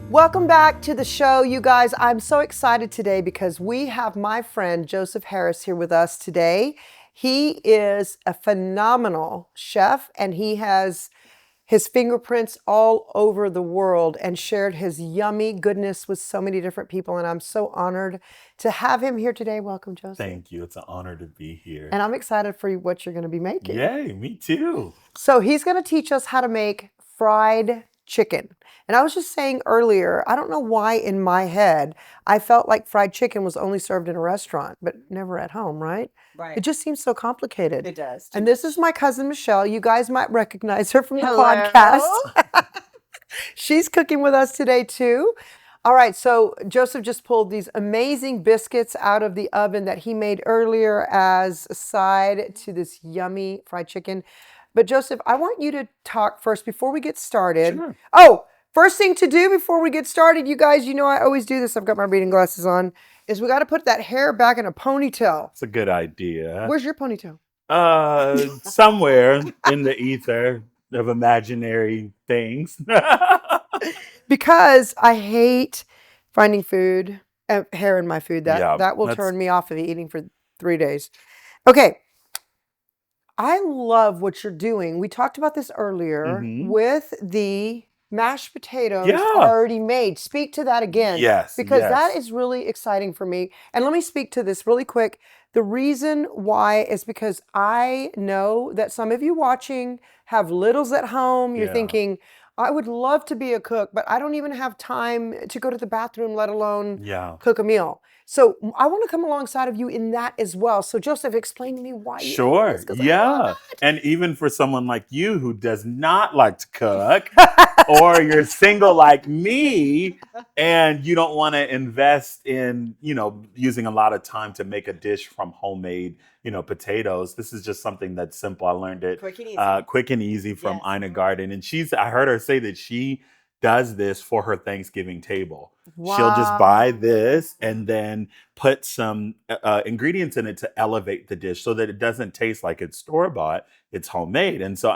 Welcome back to the show, you guys. I'm so excited today because we have my friend Joseph Harris here with us today. He is a phenomenal chef and he has his fingerprints all over the world and shared his yummy goodness with so many different people. And I'm so honored to have him here today. Welcome, Joseph. Thank you. It's an honor to be here. And I'm excited for what you're going to be making. Yay, me too. So he's going to teach us how to make fried chicken. And I was just saying earlier, I don't know why in my head, I felt like fried chicken was only served in a restaurant, but never at home, right? Right. It just seems so complicated. It does. And this is my cousin Michelle. You guys might recognize her from the Hello. podcast. She's cooking with us today too. All right, so Joseph just pulled these amazing biscuits out of the oven that he made earlier as a side to this yummy fried chicken. But Joseph, I want you to talk first before we get started. Sure. Oh, first thing to do before we get started, you guys, you know I always do this. I've got my reading glasses on. Is we got to put that hair back in a ponytail. It's a good idea. Where's your ponytail? Somewhere in the ether of imaginary things. Because I hate finding food, hair in my food. That will that's- turn me off of eating for 3 days. Okay. I love what you're doing. We talked about this earlier with the mashed potatoes already made. Speak to that again. Yes. Because yes. that is really exciting for me. And let me speak to this really quick. The reason why is because I know that some of you watching have littles at home. You're thinking, I would love to be a cook, but I don't even have time to go to the bathroom, let alone cook a meal. So I want to come alongside of you in that as well. So Joseph, explain to me why you Sure. do this, 'cause I love it. And even for someone like you who does not like to cook, or you're single like me, and you don't want to invest in, using a lot of time to make a dish from homemade, potatoes. This is just something that's simple. I learned it quick and easy from Ina Garden. And I heard her say that she does this for her Thanksgiving table. Wow. She'll just buy this and then put some ingredients in it to elevate the dish so that it doesn't taste like it's store-bought. It's homemade. And so,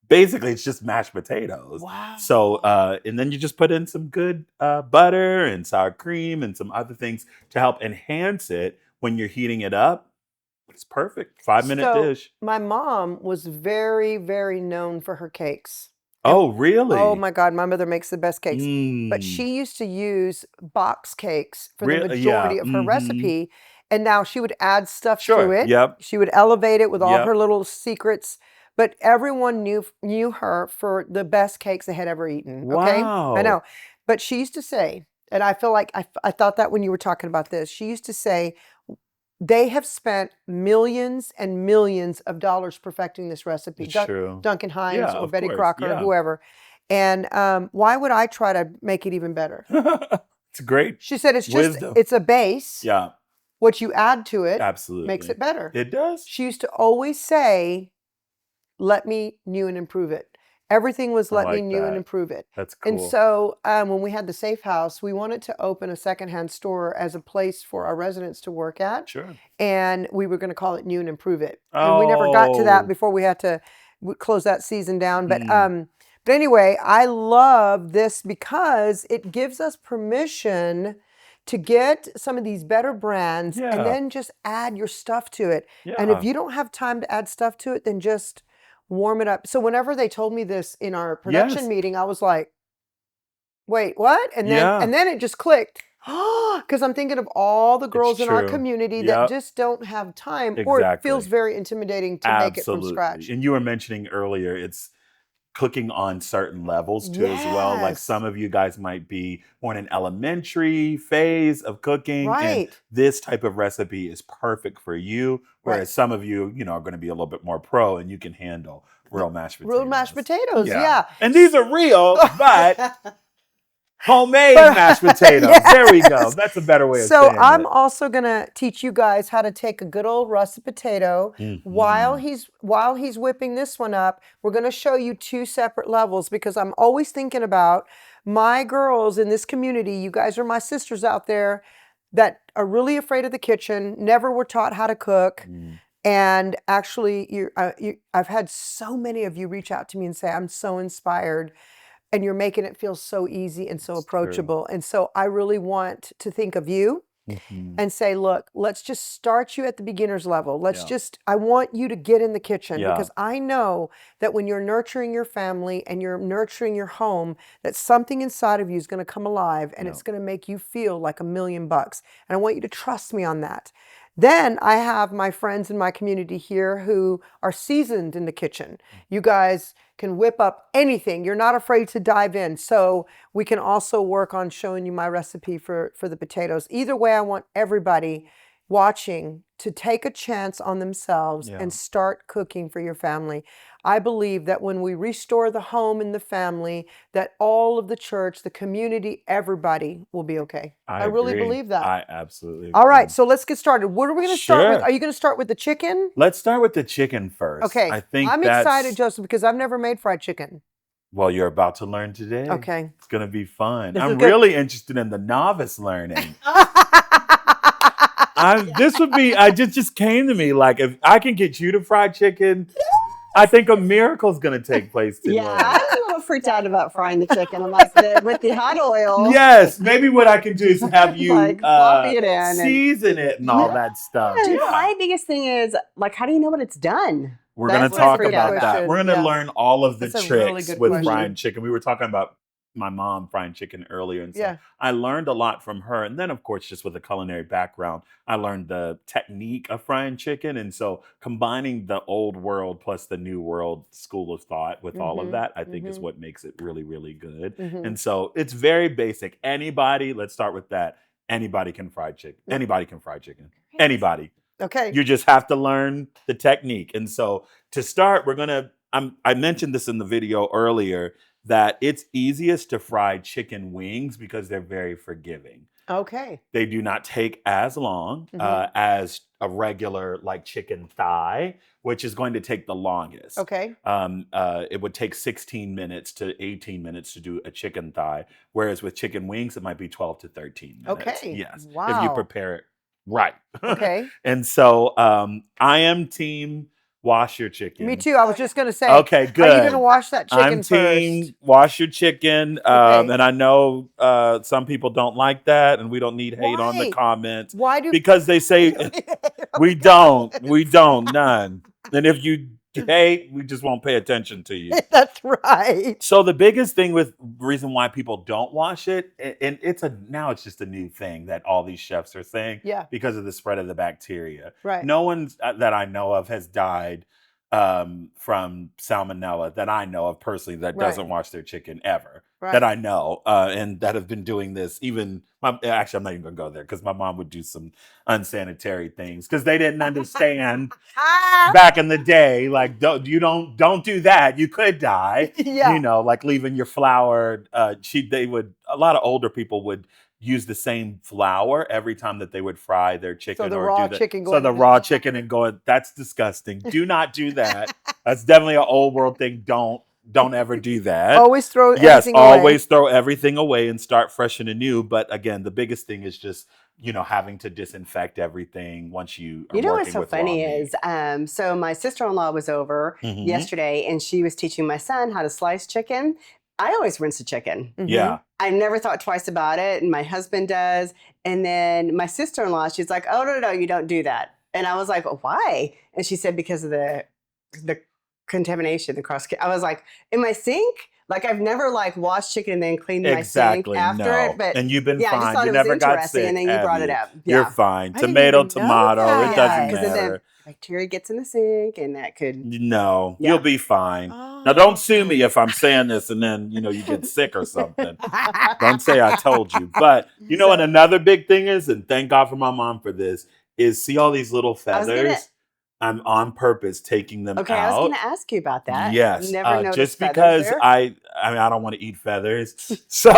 basically it's just mashed potatoes. Wow. So, and then you just put in some good butter and sour cream and some other things to help enhance it when you're heating it up. It's perfect. 5-minute dish. My mom was very, very known for her cakes. Oh, really? Oh my God, my mother makes the best cakes. But Mm. she used to use box cakes for the Really? majority Yeah. of her Mhm. recipe. And now she would add stuff to Sure. it. Yep. She would elevate it with all Yep. her little secrets. But everyone knew her for the best cakes they had ever eaten. Okay? Wow. I know. But she used to say, and I feel like I thought that when you were talking about this, she used to say, they have spent millions and millions of dollars perfecting this recipe. It's true. Duncan Hines Yeah, or of Betty course. Crocker or Yeah. whoever. And why would I try to make it even better? It's great. She said it's just, Wisdom. it's a base. Yeah, What you add to it absolutely. makes it better. It does. She used to always say, let me new and improve it. Everything was I let me like new and that. improve it. That's cool. And so when we had the Safe House, we wanted to open a secondhand store as a place for our residents to work at. Sure. And we were going to call it New and Improve It. And we never got to that Oh. before we had to close that season down. But Mm. but anyway, I love this because it gives us permission to get some of these better brands Yeah. and then just add your stuff to it. And if Yeah. you don't have time to add stuff to it, then just warm it up. So whenever they told me this in our production Yes. meeting, I was like, wait, what? And then Yeah. and then it just clicked. Because I'm thinking of all the girls in our true. community that Yep. just don't have time, or it feels Exactly. very intimidating to make it from scratch. And you were mentioning earlier, it's cooking on certain levels too as well. Like Yes. some of you guys might be more in an elementary phase of cooking. And Right. this type of recipe is perfect for you. Whereas Right. some of you, are going to be a little bit more pro and you can handle real mashed potatoes. Real mashed potatoes, yeah. And these are real, but homemade But- mashed potatoes. Yes. There we go. That's a better way of So saying I'm it. also gonna teach you guys how to take a good old russet potato. Mhm. While he's whipping this one up, we're gonna show you two separate levels because I'm always thinking about my girls in this community. You guys are my sisters out there that are really afraid of the kitchen, never were taught how to cook. And actually, I've had so many of you reach out to me and say, I'm so inspired. and you're making it feel so easy and so It's true. approachable. And so I really want to think of you Mhm. and say, look, let's just start you at the beginner's level. Let's Yeah. just, I want you to get in the kitchen Yeah. because I know that when you're nurturing your family and you're nurturing your home, that something inside of you is going to come alive and Yeah. it's going to make you feel like $1,000,000. And I want you to trust me on that. Then I have my friends in my community here who are seasoned in the kitchen. You guys can whip up anything. You're not afraid to dive in. So we can also work on showing you my recipe for the potatoes. Either way, I want everybody watching to take a chance on themselves Yeah. and start cooking for your family. I believe that when we restore the home and the family, that all of the church, the community, everybody will be okay. I really agree. believe that. I absolutely All right, agree. so let's get started. What are we going to start with? Sure. Are you going to start with the chicken? Let's start with the chicken first. Okay. I think I'm that's excited, Joseph, because I've never made fried chicken. well, you're about to learn today. Okay. It's gonna be fun. This is I'm good. really interested in the novice learning. This would be. I just came to me like if I can get you to fried chicken, I think a miracle's gonna take place today. Yeah, I'm a little freaked out about frying the chicken. I'm like, with the hot oil. Yes, maybe what I can do is have you Like, floppy it in and- season it and all that stuff. Yeah. Yeah. My biggest thing is, like, how do you know when it's done? We're going to That's what I talk freak about out that. about. We're going to Yeah. learn all of the That's a tricks really good with question. frying chicken. We were talking about my mom frying chicken earlier. And so Yeah. I learned a lot from her. And then, of course, just with a culinary background, I learned the technique of frying chicken. And so combining the old world plus the new world school of thought with all of Mhm, that, I think is mhm. what makes it really, really good. Mhm. And so it's very basic. Anybody, let's start with that. Anybody can fry chicken. Yep. Anybody can fry chicken. Anybody. Okay. You just have to learn the technique. And so to start, I mentioned this in the video earlier that it's easiest to fry chicken wings because they're very forgiving. Okay. They do not take as long Mhm. as a regular like chicken thigh, which is going to take the longest. Okay. It would take 16 minutes to 18 minutes to do a chicken thigh, whereas with chicken wings, it might be 12 to 13 minutes. Okay. Yes. If you Wow. prepare it right. Okay. And so I am team wash your chicken. Me too. I was just going to say. Okay, Are you good. going to wash that chicken I'm team first? wash your chicken. Okay. And I know some people don't like that, and we don't need hate on the Why? comments Why do because they say we don't, none. And if you hate, we just won't pay attention to you. That's right. So the biggest thing with reason why people don't wash it, and now it's just a new thing that all these chefs are saying, Yeah. because of the spread of the bacteria. Right. No one that I know of has died from salmonella that I know of personally that Right. doesn't wash their chicken ever. Right. That I know, and that have been doing this. Actually, I'm not even gonna go there because my mom would do some unsanitary things because they didn't understand back in the day. Like, don't do that. You could die. Yeah. You know, like leaving your flour. A lot of older people would use the same flour every time that they would fry their chicken. So the or raw do chicken So going- the raw chicken and going, that's disgusting. Do not do that. That's definitely an old world thing. Don't ever do that. Always throw Yes, everything away. always throw everything away and start fresh and anew. But again, the biggest thing is just, having to disinfect everything once you are You know working what's so with raw funny meat. is, so my sister-in-law was over Mhm. yesterday, and she was teaching my son how to slice chicken. I always rinse the chicken. Mhm. Yeah. I never thought twice about it, and my husband does. And then my sister-in-law, she's like, "Oh no, you don't do that." And I was like, "Why?" And she said, "Because of the contamination, the cross." I was like, "In my sink?" Like I've never washed chicken and then cleaned my sink after it. But and you've been yeah, I just fine. thought You it was never got interesting, sick. and then you have brought it you? up. You're Yeah. fine. I didn't Tomato, even know tomato. that. It doesn't Yeah, because then matter. bacteria gets in the sink, and that could. No, Yeah. you'll be fine. Oh. Now, don't sue me if I'm saying this and then you get sick or something. Don't say I told you. But what another big thing is, and thank God for my mom for this, is see all these little feathers? I'm on purpose taking them Okay, out. I was going to ask you about that. Yes, Never noticed just feathers because there. I don't want to eat feathers, so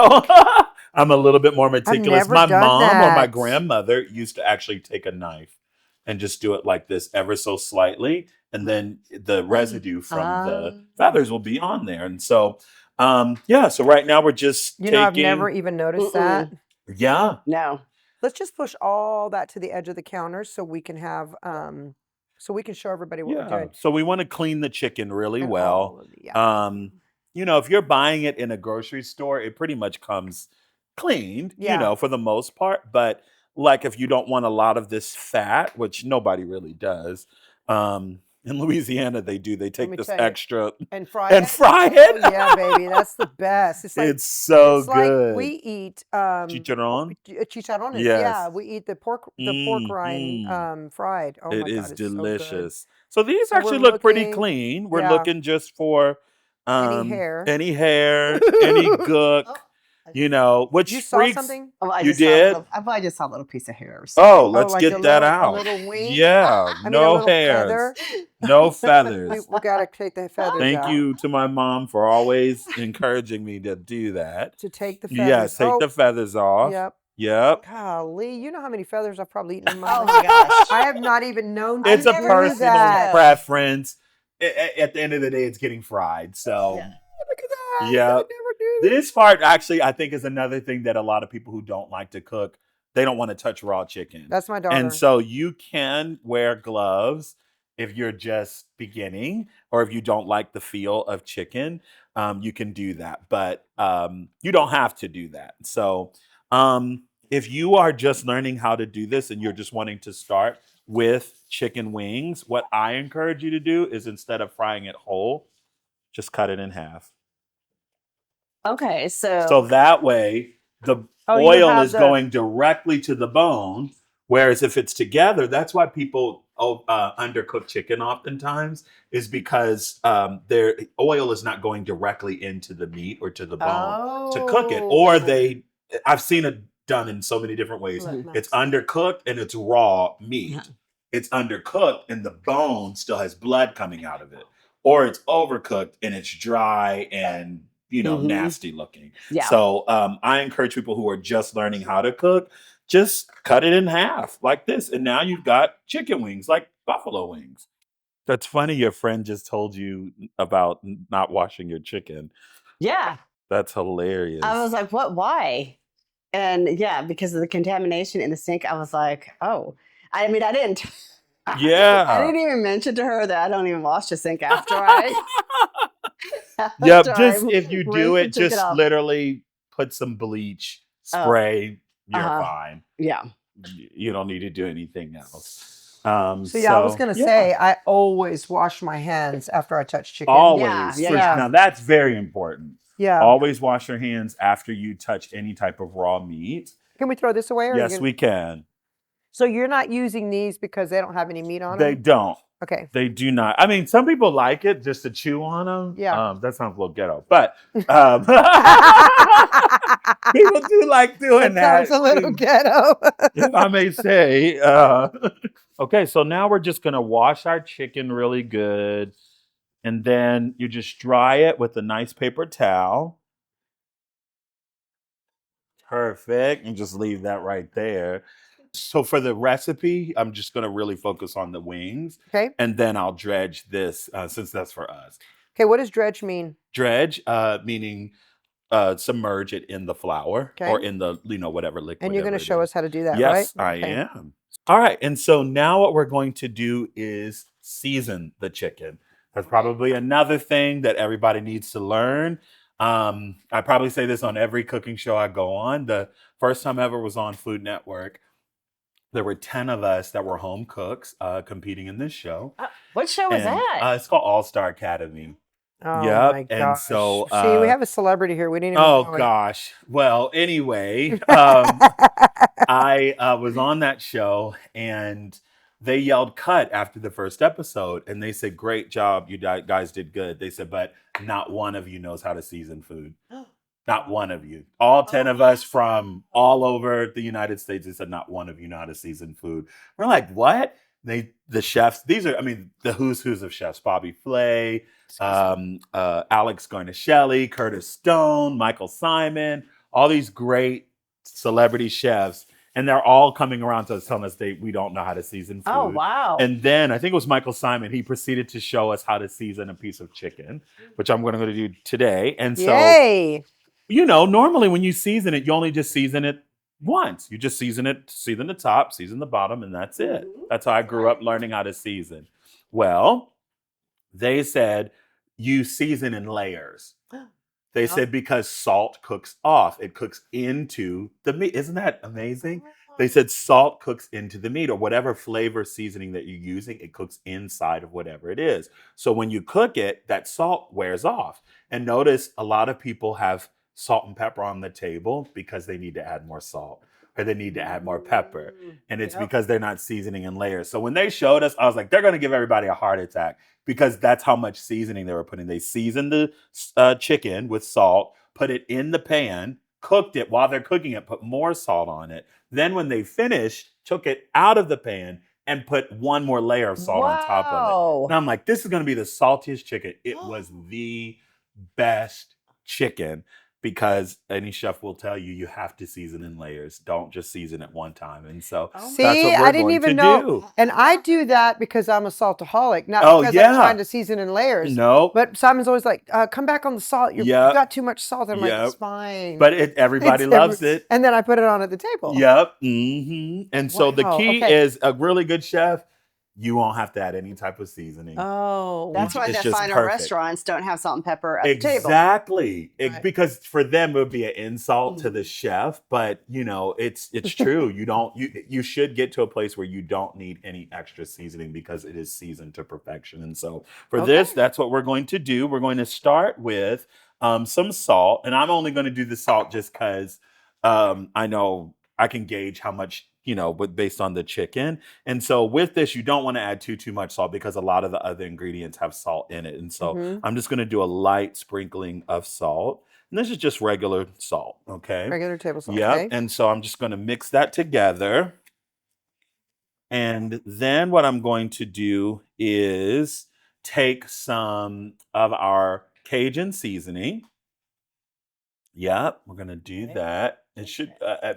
I'm a little bit more meticulous. never My done mom or my that. grandmother used to actually take a knife and just do it like this, ever so slightly, and then the residue from the feathers will be on there. And so, so right now we're just taking. I've never even noticed that. Yeah. No. Let's just push all that to the edge of the counter so we can have so we can show everybody what we're doing. So we want to clean the chicken really And well. all of the- yeah. if you're buying it in a grocery store, it pretty much comes cleaned, Yeah. for the most part. But like if you don't want a lot of this fat, which nobody really does, in Louisiana they do. They Let me take this tell you. extra And fry and it. fry Oh it. yeah, baby, that's the best. It's like It's so it's like good. we eat Chicharron? chicharrones. Yes. Yeah, we eat the pork rind fried. Oh It my God, is it's so good. delicious. So these So we're actually look pretty looking, clean. We're yeah, looking just for any hair. any hair, any gook, which You saw freaks. something? Oh, I You just saw a did? little, I just saw a little piece of hair or Oh, something. let's like get that a out. little wing? Yeah, I mean, a no little hairs, feather. no feathers. We gotta take the feathers Thank out. you to my mom for always encouraging me to do that. To take the feathers. Yes, take the feathers off. Yep. Yep. Golly, you know how many feathers I've probably eaten in my Oh life? my gosh. I have not even known It's to a do personal that. preference. At the end of the day, it's getting fried. So, Yeah. Look at that. yeah. I would never do that. This part actually, I think, is another thing that a lot of people who don't like to cook, they don't want to touch raw chicken. That's my daughter. And so you can wear gloves if you're just beginning or if you don't like the feel of chicken. You can do that, but you don't have to do that. So if you are just learning how to do this and you're just wanting to start with chicken wings, what I encourage you to do is instead of frying it whole, just cut it in half. Okay, So that way the Oh, you oil have is going directly to the bone. Whereas if it's together, that's why people undercook chicken oftentimes, is because their oil is not going directly into the meat or to the bone to cook it. Or I've seen it done in so many different ways. Look, It's undercooked and it's raw meat. Yeah. It's undercooked and the bone still has blood coming out of it. Or it's overcooked and it's dry and nasty looking. Yeah. So I encourage people who are just learning how to cook, just cut it in half like this. And now you've got chicken wings, like buffalo wings. That's funny. Your friend just told you about not washing your chicken. Yeah. That's hilarious. I was like, what? Why? And yeah, because of the contamination in the sink, I was like, oh. I mean, I didn't. Yeah. I didn't even mention to her that I don't even wash the sink after I. Yep. after Just I if you do rinse it, and took just off. literally put some bleach, spray. You're fine. Yeah. You don't need to do anything else. So yeah, I was gonna say I always wash my hands after I touch chicken. Always. Yeah. Now that's very important. Yeah. Always wash your hands after you touch any type of raw meat. Can we throw this away? Or Yes, we can. So you're not using these because they don't have any meat on They them? don't. Okay. They do not. I mean, some people like it just to chew on them. Yeah. That sounds a little ghetto, but people do like doing that. Sounds a little ghetto. If I may say. Okay, so now we're just going to wash our chicken really good. And then you just dry it with a nice paper towel. Perfect. And just leave that right there. So for the recipe, I'm just going to really focus on the wings. Okay. And then I'll dredge this since that's for us. Okay, what does dredge mean? Dredge, meaning submerge it in the flour or in the, whatever liquid. And you're going to show us how to do that, yes, right? Yes, I am. All right. And so now what we're going to do is season the chicken. That's probably another thing that everybody needs to learn. I probably say this on every cooking show I go on. The first time ever was on Food Network. There were 10 of us that were home cooks competing in this show. What show was that? It's called All Star Academy. Oh Yep. my gosh. And so, see, we have a celebrity here. We didn't even oh know it. gosh. Well, anyway, I was on that show and they yelled cut after the first episode and they said, great job. You guys did good. They said, but not one of you knows how to season food. Not one of you. All 10 of us from all over the United States, they said not one of you know how to season food. We're like, what? The chefs, these are, the who's of chefs. Bobby Flay, Alex Garnishelli, Curtis Stone, Michael Simon, all these great celebrity chefs. And they're all coming around to us telling us we don't know how to season food. Oh, wow. And then I think it was Michael Simon. He proceeded to show us how to season a piece of chicken, which I'm going to do today. And so, Yay. Normally when you season it, you only just season it once. You just season the top, season the bottom, and that's it. That's how I grew up learning how to season. Well, they said you season in layers. They Yeah. said because salt cooks off, it cooks into the meat. Isn't that amazing? They said salt cooks into the meat or whatever flavor seasoning that you're using, it cooks inside of whatever it is. So when you cook it, that salt wears off. And notice a lot of people have salt and pepper on the table because they need to add more salt or they need to add more pepper. And it's because they're not seasoning in layers. So when they showed us, I was like, they're going to give everybody a heart attack because that's how much seasoning they were putting. They seasoned the chicken with salt, put it in the pan, cooked it while they're cooking it, put more salt on it. Then when they finished, took it out of the pan and put one more layer of salt on top of it. Wow. And I'm like, this is going to be the saltiest chicken. It was the best chicken because any chef will tell you you have to season in layers. Don't just season at one time. And so that's See, what we're I didn't going even to know. do. And I do that because I'm a saltaholic, not Oh, because yeah. I'm trying to season in layers. No. But Simon's always like, come back on the salt. You Yep. got too much salt. I'm like, Yep. it's fine. But everybody loves it. And then I put it on at the table. Yep. hmm And so the Wow, key okay. is a really good chef. You won't have to add any type of seasoning. Oh. That's why It's the just finer perfect. restaurants don't have salt and pepper at the table. Exactly. Right. Because for them it would be an insult to the chef, but it's true. You should get to a place where you don't need any extra seasoning because it is seasoned to perfection. And so for this, that's what we're going to do. We're going to start with some salt, and I'm only going to do the salt just because I know I can gauge how much based on the chicken. And so with this, you don't want to add too much salt because a lot of the other ingredients have salt in it. And so I'm just going to do a light sprinkling of salt. And this is just regular salt, okay? Regular table salt. Yep. Okay. And so I'm just going to mix that together. And then what I'm going to do is take some of our Cajun seasoning. Yep, we're going to do that. It should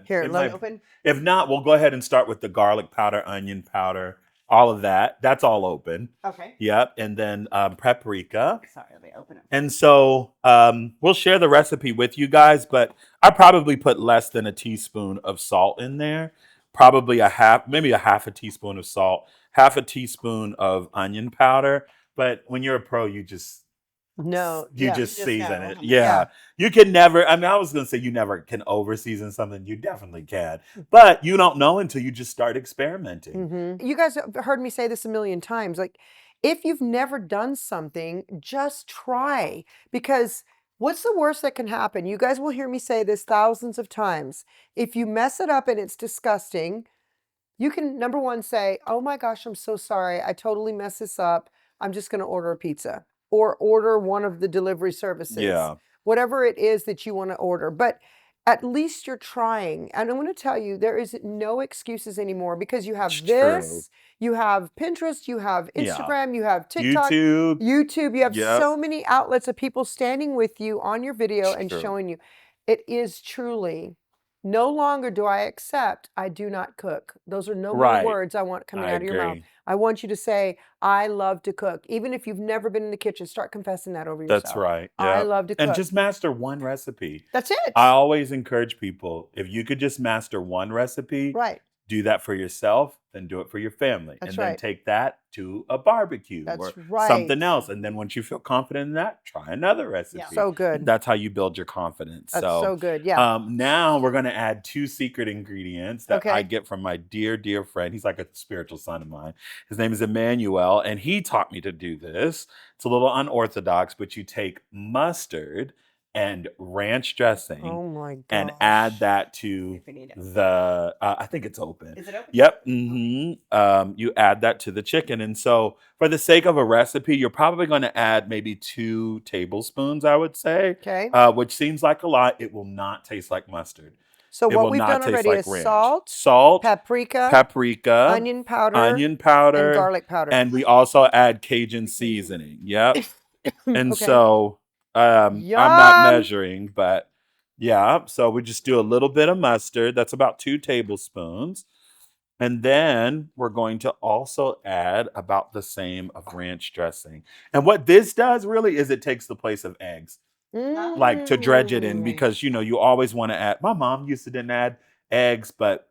Here, it let might- me Open. if not, we'll go ahead and start with the garlic powder, onion powder, all of that. That's all open. Okay. Yep. And then paprika. Sorry, let me open it. And so we'll share the recipe with you guys, but I probably put less than a teaspoon of salt in there. Probably maybe a half a teaspoon of salt, half a teaspoon of onion powder. But when you're a pro, you just No. you yeah. just You just season know. it. Yeah. Yeah. You can never, I was going to say you never can over season something. You definitely can. But you don't know until you just start experimenting. Mhm. You guys have heard me say this a million times. Like, if you've never done something, just try. Because what's the worst that can happen? You guys will hear me say this thousands of times. If you mess it up and it's disgusting, you can, number one, say, oh my gosh, I'm so sorry. I totally messed this up. I'm just going to order a pizza or order one of the delivery services. Yeah. Whatever it is that you want to order. But at least you're trying. And I'm going to tell you, there is no excuses anymore because you have It's this, you have Pinterest, you have Yeah. Instagram, you have TikTok, YouTube. you have Yep. so many outlets of people standing with you on your video It's and true. showing you. It is truly, no longer do I accept, I do not cook. Those are no Right. more words I want coming I out of your mouth. agree. I want you to say, I love to cook. Even if you've never been in the kitchen, start confessing that over yourself. That's right. I Yep. love to cook. And just master one recipe. That's it. I always encourage people, if you could just master one recipe, Right. do that for yourself, then do it for your family. That's and then right. take that to a barbecue That's or right. something else. And then once you feel confident in that, try another recipe. So good. That's how you build your confidence. That's so good. Yeah. Now we're going to add 2 secret ingredients that Okay. I get from my dear, dear friend. He's like a spiritual son of mine. His name is Emmanuel, and he taught me to do this. It's a little unorthodox, but you take mustard and ranch dressing Oh my gosh. and add that to If we need it. the, I think it's open. Is it open? Yep. You add that to the chicken. And so, for the sake of a recipe, you're probably going to add maybe 2 tablespoons, I would say, Okay. which seems like a lot. It will not taste like mustard. So It what will we've not done taste already like is ranch. salt, paprika, paprika, onion powder, onion powder, and garlic powder. and we also add Cajun seasoning. Yep. And Okay. so I'm Yum. not measuring, but yeah. So we just do a little bit of mustard. That's about 2 tablespoons. And then we're going to also add about the same of ranch dressing. And what this does really is it takes the place of eggs, like to dredge it in, Mm. because you always want to add. My mom used to didn't add eggs, but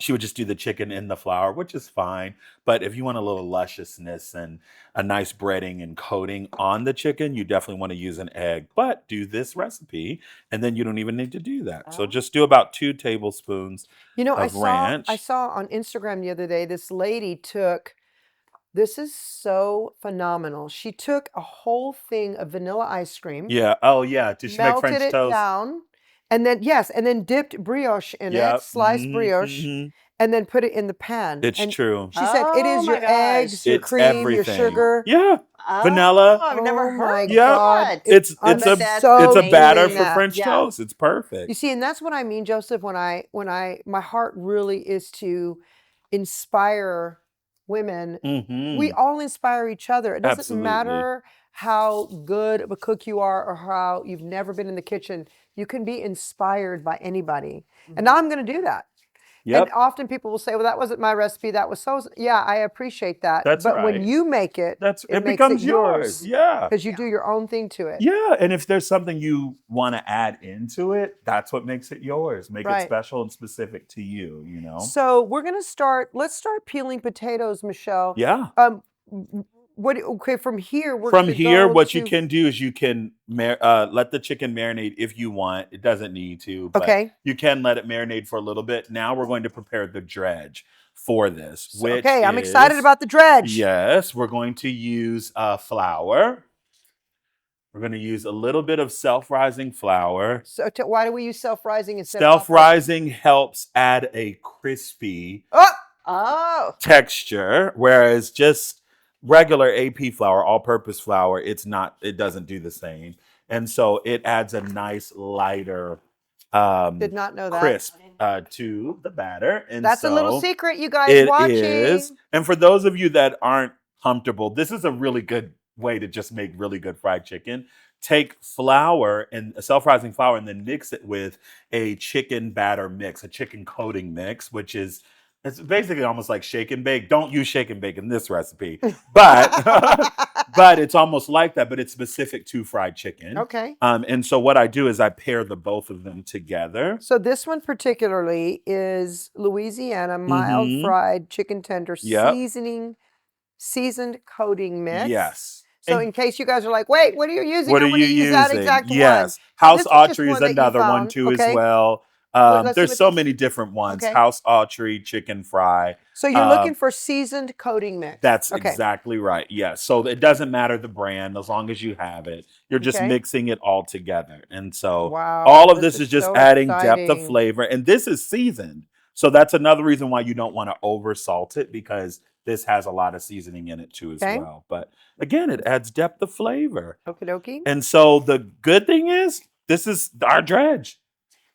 she would just do the chicken in the flour, which is fine. But if you want a little lusciousness and a nice breading and coating on the chicken, you definitely want to use an egg. But do this recipe, and then you don't even need to do that. So Oh. just do about 2 tablespoons You know, I of ranch. saw on Instagram the other day, this lady took, this is so phenomenal. She took a whole thing of vanilla ice cream, Yeah. Oh, yeah. Did she make melted French it toast? down, and then, yes, and then dipped brioche in it, Yep. sliced Mhm, brioche, mhm. and then put it in the pan. It's And true. she said, it Oh is my your gosh. eggs, your It's cream, your everything. sugar. Yeah. Oh, Vanilla. I've never Oh my heard Yeah. God. that. It's I'm it's a That's so it's a batter doing for that. French Yeah. toast. It's perfect. You see, and that's what I mean, Joseph, my heart really is to inspire women. We Mhm. all inspire each other. It doesn't Absolutely. matter how good of a cook you are or how you've never been in the kitchen. You can be inspired by anybody. And now I'm going to do that. And Yep. often people will say, well, that wasn't my recipe. That was so, yeah, I appreciate that. That's But when right. you make it, It it makes it becomes yours. yours Yeah. because you do your own thing to it. Yeah. And if there's something you want to add into it, that's what makes it yours. Make it Right. special and specific to you, you know? So we're gonna start. Let's start peeling potatoes, Michelle. Yeah. What? Okay, from here we're From gonna here, go what you to. can do is you can let the chicken marinate if you want. It doesn't need to, but Okay. you can let it marinate for a little bit. Now we're going to prepare the dredge for this, So, which okay, I'm excited is- about the dredge. Yes, we're going to use flour. We're going to use a little bit of self-rising flour. So why do we use self-rising instead of upright? Self-rising helps add a crispy Oh, Oh. texture, whereas just regular AP flour, all-purpose flour, it doesn't do the same. And so it adds a nice lighter did not know that. crisp to the batter. And That's a little so secret, you guys it watching. is. And for those of you that aren't comfortable, this is a really good way to just make really good fried chicken. Take flour and self-rising flour and then mix it with a chicken batter mix, a chicken coating mix, which is it's basically almost like shake and bake. Don't use shake and bake in this recipe, but but it's almost like that, but it's specific to fried chicken. Okay. And so what I do is I pair the both of them together. So this one particularly is Louisiana mild Mhm. fried chicken tender Yep. seasoned coating mix. Yes. So And in case you guys are like, wait, what are you using? what I are want to you use that using? exact Yes. one. House This was just Autry is one that you another one found. too Okay. as well. Let's see There's what so this- many different ones. Okay. House Autry chicken fry. So you're Uh, looking for seasoned coating mix. That's okay. exactly right. Yes. So it doesn't matter the brand as long as you have it. You're just Okay. mixing it all together. And so Wow. all of this is just so adding depth of exciting. flavor. And this is seasoned. So that's another reason why you don't want to over salt it because this has a lot of seasoning in it too as Okay. well. But again, it adds depth of flavor. Okie dokie. And so the good thing is this is our dredge.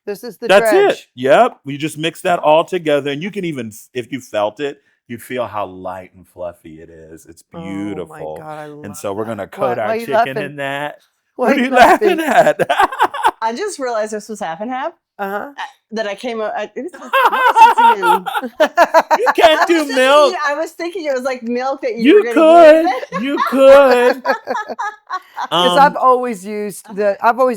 This is the That's dredge. it. Yep. You just mix that all together. And you can even, if you felt it, you'd feel how light and fluffy it is. It's beautiful. Oh my God, I love And so we're that. going to coat Why our are you chicken laughing? in that. Why What are are you you laughing laughing? at? I just realized this was half and half. Uh-huh. That I came up. You can't do milk. I was thinking it was like milk that you You were going to could. You could. Because I've always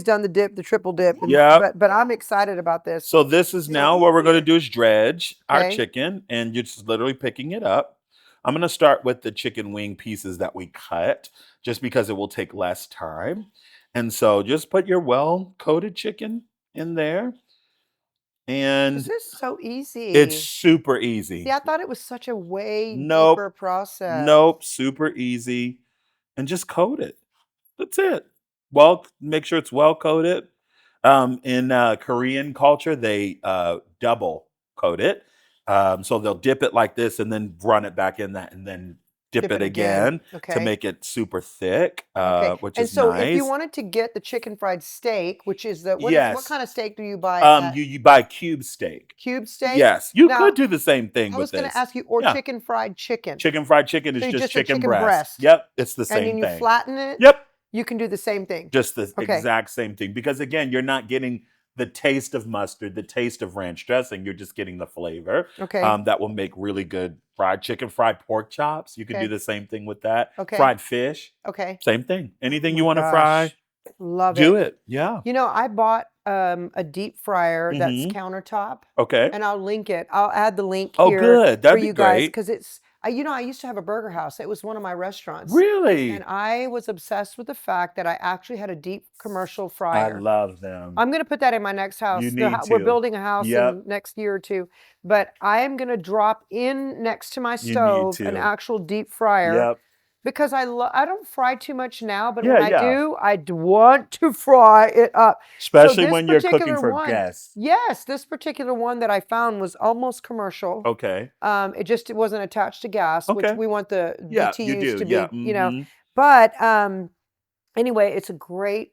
done the dip, the triple dip. and- Yep. But I'm excited about this. So this is now what we're going to do is dredge our Okay. chicken, and you're just literally picking it up. I'm going to start with the chicken wing pieces that we cut, just because it will take less time. And so just put your well-coated chicken in there, and This is so easy. it's super easy. See, I thought it was such a way Nope. deeper process. Nope, super easy. And just coat it. That's it. Well, make sure it's well coated. In Korean culture, they double coat it. So they'll dip it like this and then run it back in that and then dip it again Okay. to make it super thick, Okay. which And is so nice. if you wanted to get the chicken fried steak, which is what Yes. kind of steak do you buy? at you buy cube steak. cube steak? Yes, you Now, could do the same thing I with was going this. to ask you, or Yeah. chicken fried chicken. Chicken fried chicken is So just just a chicken, chicken breast. breast. Yep, it's the and same then you thing. flatten it. Yep, You can do the same thing. just the Okay. exact same thing. Because again, you're not getting the taste of mustard, the taste of ranch dressing. You're just getting the flavor. Okay. That will make really good fried chicken, fried pork chops. You can Okay. do the same thing with that. Okay. Fried fish, Okay. same thing. Anything Oh you my want to fry, gosh. Love do it. Yeah. You know, I bought a deep fryer that's Mhm. countertop, Okay. and I'll link it. I'll add the link Oh, here good. for That'd be you guys great. because I used to have a burger house. It was one of my restaurants. Really? And I was obsessed with the fact that I actually had a deep commercial I fryer. love them. I'm going to put that in my next house. You need We're to. building a house Yep. in next year or two, but I am going to drop in next to my You need stove an to. actual deep fryer Yep. because I don't fry too much now, but Yeah, when I yeah. do, want to fry it up. Especially this when you're cooking particular for one, guests. yes, this particular one that I found was almost commercial. Okay. It wasn't attached to gas, which Okay. we want the Yeah, you BTUs do. to Yeah. be, you know. Mhm. But anyway, it's a great,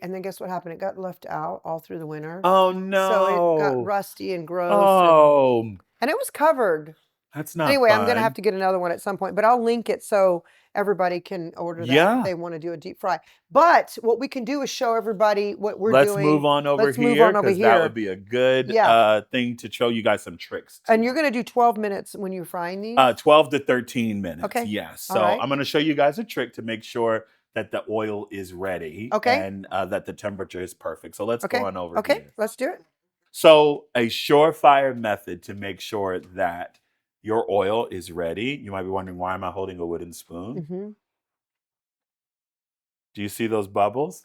and then guess what happened? It got left out all through the winter. Oh So it got no. rusty and gross, Oh, and it was covered. that's not Anyway, I'm gonna have fun. to get another one at some point, but I'll link it so everybody can order that if Yeah. they want to do a deep fry. But what we can do is show everybody what we're Let's doing. move on over Let's here move on over because that here. would be a good Yeah. thing to show you guys some tricks. And you're gonna do 12 minutes when you're frying these? 12 to 13 minutes. Okay. Yes. All So right. I'm going to show you guys a trick to make sure that the oil is ready Okay. and that the temperature is perfect. So let's go on over Okay, here. let's do it. So a surefire method to make sure that your oil is ready. You might be wondering, why am I holding a wooden spoon? Mm-hmm. Do you see those bubbles?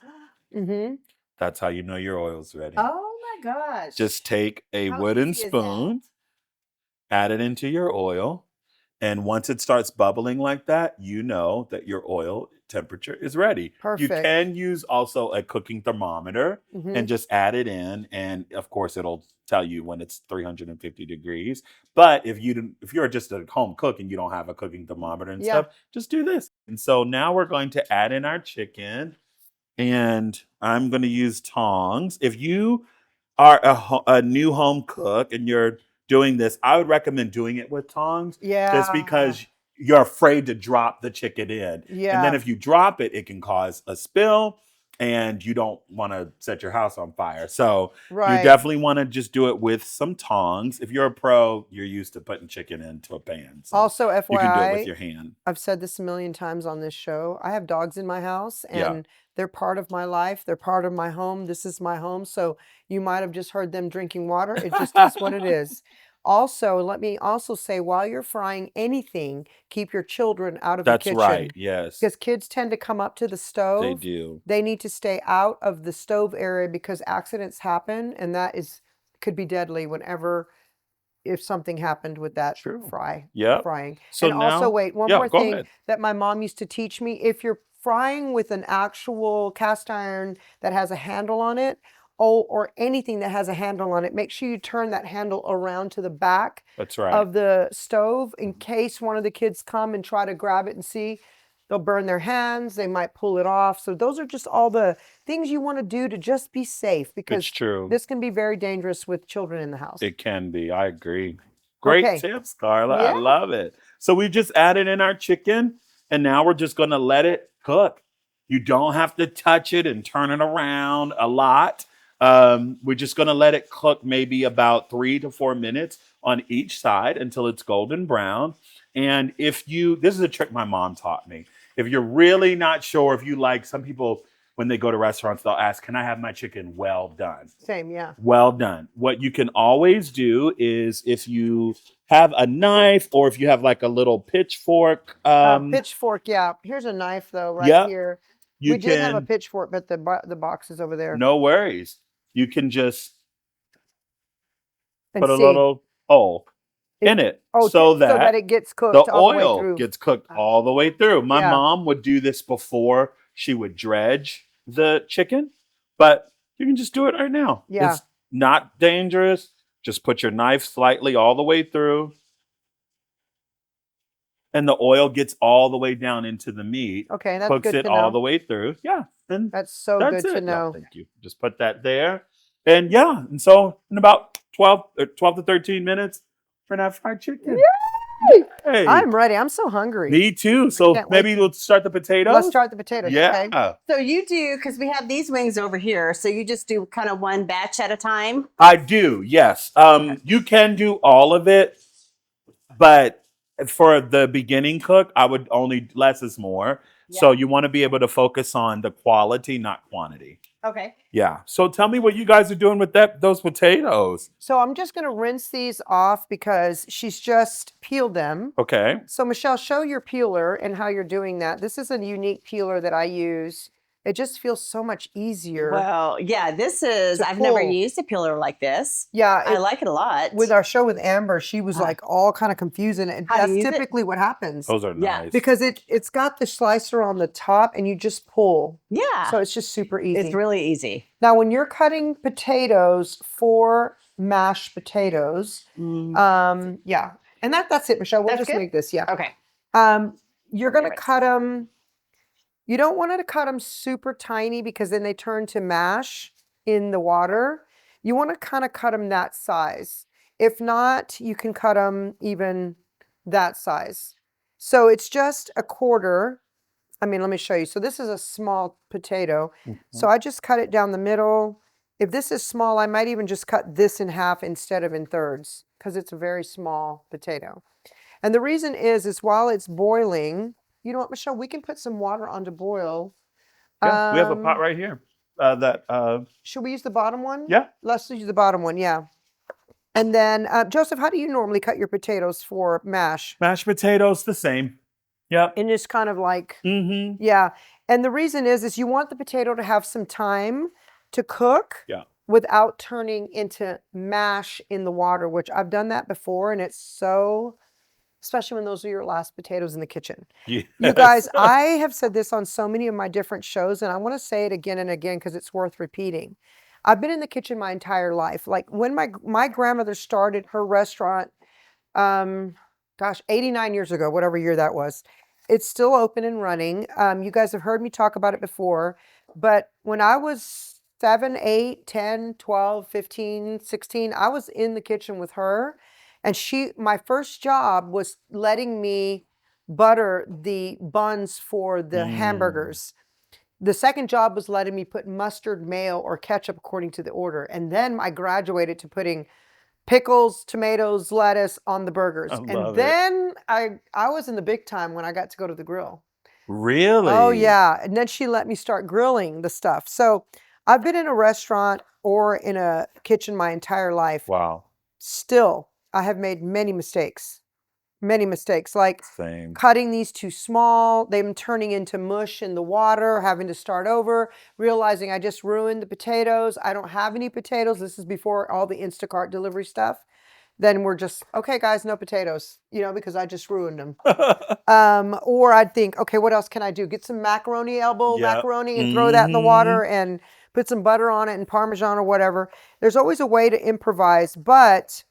Mm-hmm. That's how you know your oil's ready. Oh my gosh. Just take a How wooden easy is spoon, add it into your oil, and once it starts bubbling like that, you know that your oil temperature is ready. You Perfect. can use also a cooking thermometer Mm-hmm. and just add it in, and of course it'll tell you when it's 350 degrees. But if you're just a home cook and you don't have a cooking thermometer and Yeah. stuff, just do this. And so now we're going to add in our chicken, and I'm going to use tongs. If you are a new home cook and you're doing this, I would recommend doing it with tongs. Yeah. Just because you're afraid to drop the chicken in. Yeah. And then if you drop it, it can cause a spill and you don't want to set your house on fire. So Right. you definitely want to just do it with some tongs. If you're a pro, you're used to putting chicken into a pan. So Also, FYI, you can do it with your hand. I've said this a million times on this show. I have dogs in my house and Yeah. they're part of my life. They're part of my home. This is my home. So you might have just heard them drinking water. It just is what it is. Also, let me also say, while you're frying anything, keep your children out of That's the kitchen. right. Yes. Because kids tend to come up to the stove. They do. They need to stay out of the stove area because accidents happen, and that could be deadly if something happened with that True. frying. So And also, now, wait, one yeah, more go thing ahead. that my mom used to teach me: if you're frying with an actual cast iron that has a handle on it, or anything that has a handle on it, make sure you turn that handle around to the back That's right. of the stove in case one of the kids come and try to grab it and see. They'll burn their hands. They might pull it off. So those are just all the things you want to do to just be safe, because It's true. this can be very dangerous with children in the house. It can be. I agree. Great Okay. tips, Carla. Yeah. I love it. So we just added in our chicken, and now we're just going to let it cook. You don't have to touch it and turn it around a lot. We're just going to let it cook maybe about 3 to 4 minutes on each side until it's golden brown. And this is a trick my mom taught me. If you're really not sure, if you like, some people, when they go to restaurants, they'll ask, can I have my chicken well done? Same, yeah. Well done. What you can always do is, if you have a knife or if you have like a little pitchfork. Pitchfork, yeah. Here's a knife though, right Yep. here. You We did have a can, pitchfork, but the box is over there. no worries. You can just And put a see. little hole in it so that it gets cooked the all the way oil through. gets cooked all the way through. My Yeah. mom would do this before she would dredge the chicken, but you can just do it right now. Yeah. It's not dangerous. Just put your knife slightly all the way through, and the oil gets all the way down into the meat. Okay, that's Cooks good it to all know. the way through. Yeah. And That's so that's good to it. know. Thank you. Just put that there. And yeah, and so in about 12 to 13 minutes, we're gonna have fried chicken. Hey, I'm ready. I'm so hungry. me too. So can't wait maybe we'll start the potatoes. Let's start the potatoes. Yeah. Okay. So you do, because we have these wings over here. So you just do kind of one batch at a time. I do, yes. You can do all of it, but for the beginning cook, I would only less is more. So you want to be able to focus on the quality, not quantity. Okay. Yeah. So tell me what you guys are doing with those potatoes. So I'm just going to rinse these off because she's just peeled them. Okay. So Michelle, show your peeler and how you're doing that. This is a unique peeler that I use. It just feels so much easier. Well, yeah, this is, to I've never pull. used a peeler like this. Yeah, I like it a lot. with our show with Amber, she was like all kind of confused, and How to that's use it? typically what happens Those are Yeah. nice. because it's got the slicer on the top, and you just pull. Yeah. So it's just super easy. It's really easy. Now, when you're cutting potatoes for mashed potatoes, yeah, and that's it, Michelle. We'll That's just good? make this, yeah. Okay. You're gonna cut them. You don't want to cut them super tiny because then they turn to mash in the water. You want to kind of cut them that size. If not, you can cut them even that size. So it's just a quarter. I mean, let me show you. So this is a small potato. So I just cut it down the middle. If this is small, I might even just cut this in half instead of in thirds because it's a very small potato. And the reason is while it's boiling, you know what, Michelle, we can put some water on to boil. Yeah, we have a pot right here. Should we use the bottom one? Yeah. Let's use the bottom one, yeah. And then, Joseph, how do you normally cut your potatoes for mash? Mashed potatoes, the same. Yep. And just kind of like, Mm-hmm. yeah. And the reason is you want the potato to have some time to cook. Yeah. Without turning into mash in the water, which I've done that before, and it's so, especially when those are your last potatoes in the kitchen. Yes. You guys, I have said this on so many of my different shows, and I want to say it again and again because it's worth repeating. I've been in the kitchen my entire life. Like when my grandmother started her restaurant, 89 years ago, whatever year that was. It's still open and running. You guys have heard me talk about it before, but when I was 7, 8, 10, 12, 15, 16, I was in the kitchen with her, and my first job was letting me butter the buns for the hamburgers. The second job was letting me put mustard, mayo, or ketchup according to the order. And then I graduated to putting pickles, tomatoes, lettuce on the burgers. And then I was in the big time when I got to go to the grill. Really? Oh, yeah. And then she let me start grilling the stuff. So I've been in a restaurant or in a kitchen my entire life. Wow. Still, I have made many mistakes. Many mistakes, like Same. cutting these too small, them turning into mush in the water, having to start over, realizing I just ruined the potatoes. I don't have any potatoes. This is before all the Instacart delivery stuff. Then we're just, okay, guys, no potatoes, because I just ruined them. Or I'd think, okay, what else can I do? Get some macaroni macaroni and throw that in the water and put some butter on it and Parmesan or whatever. There's always a way to improvise, but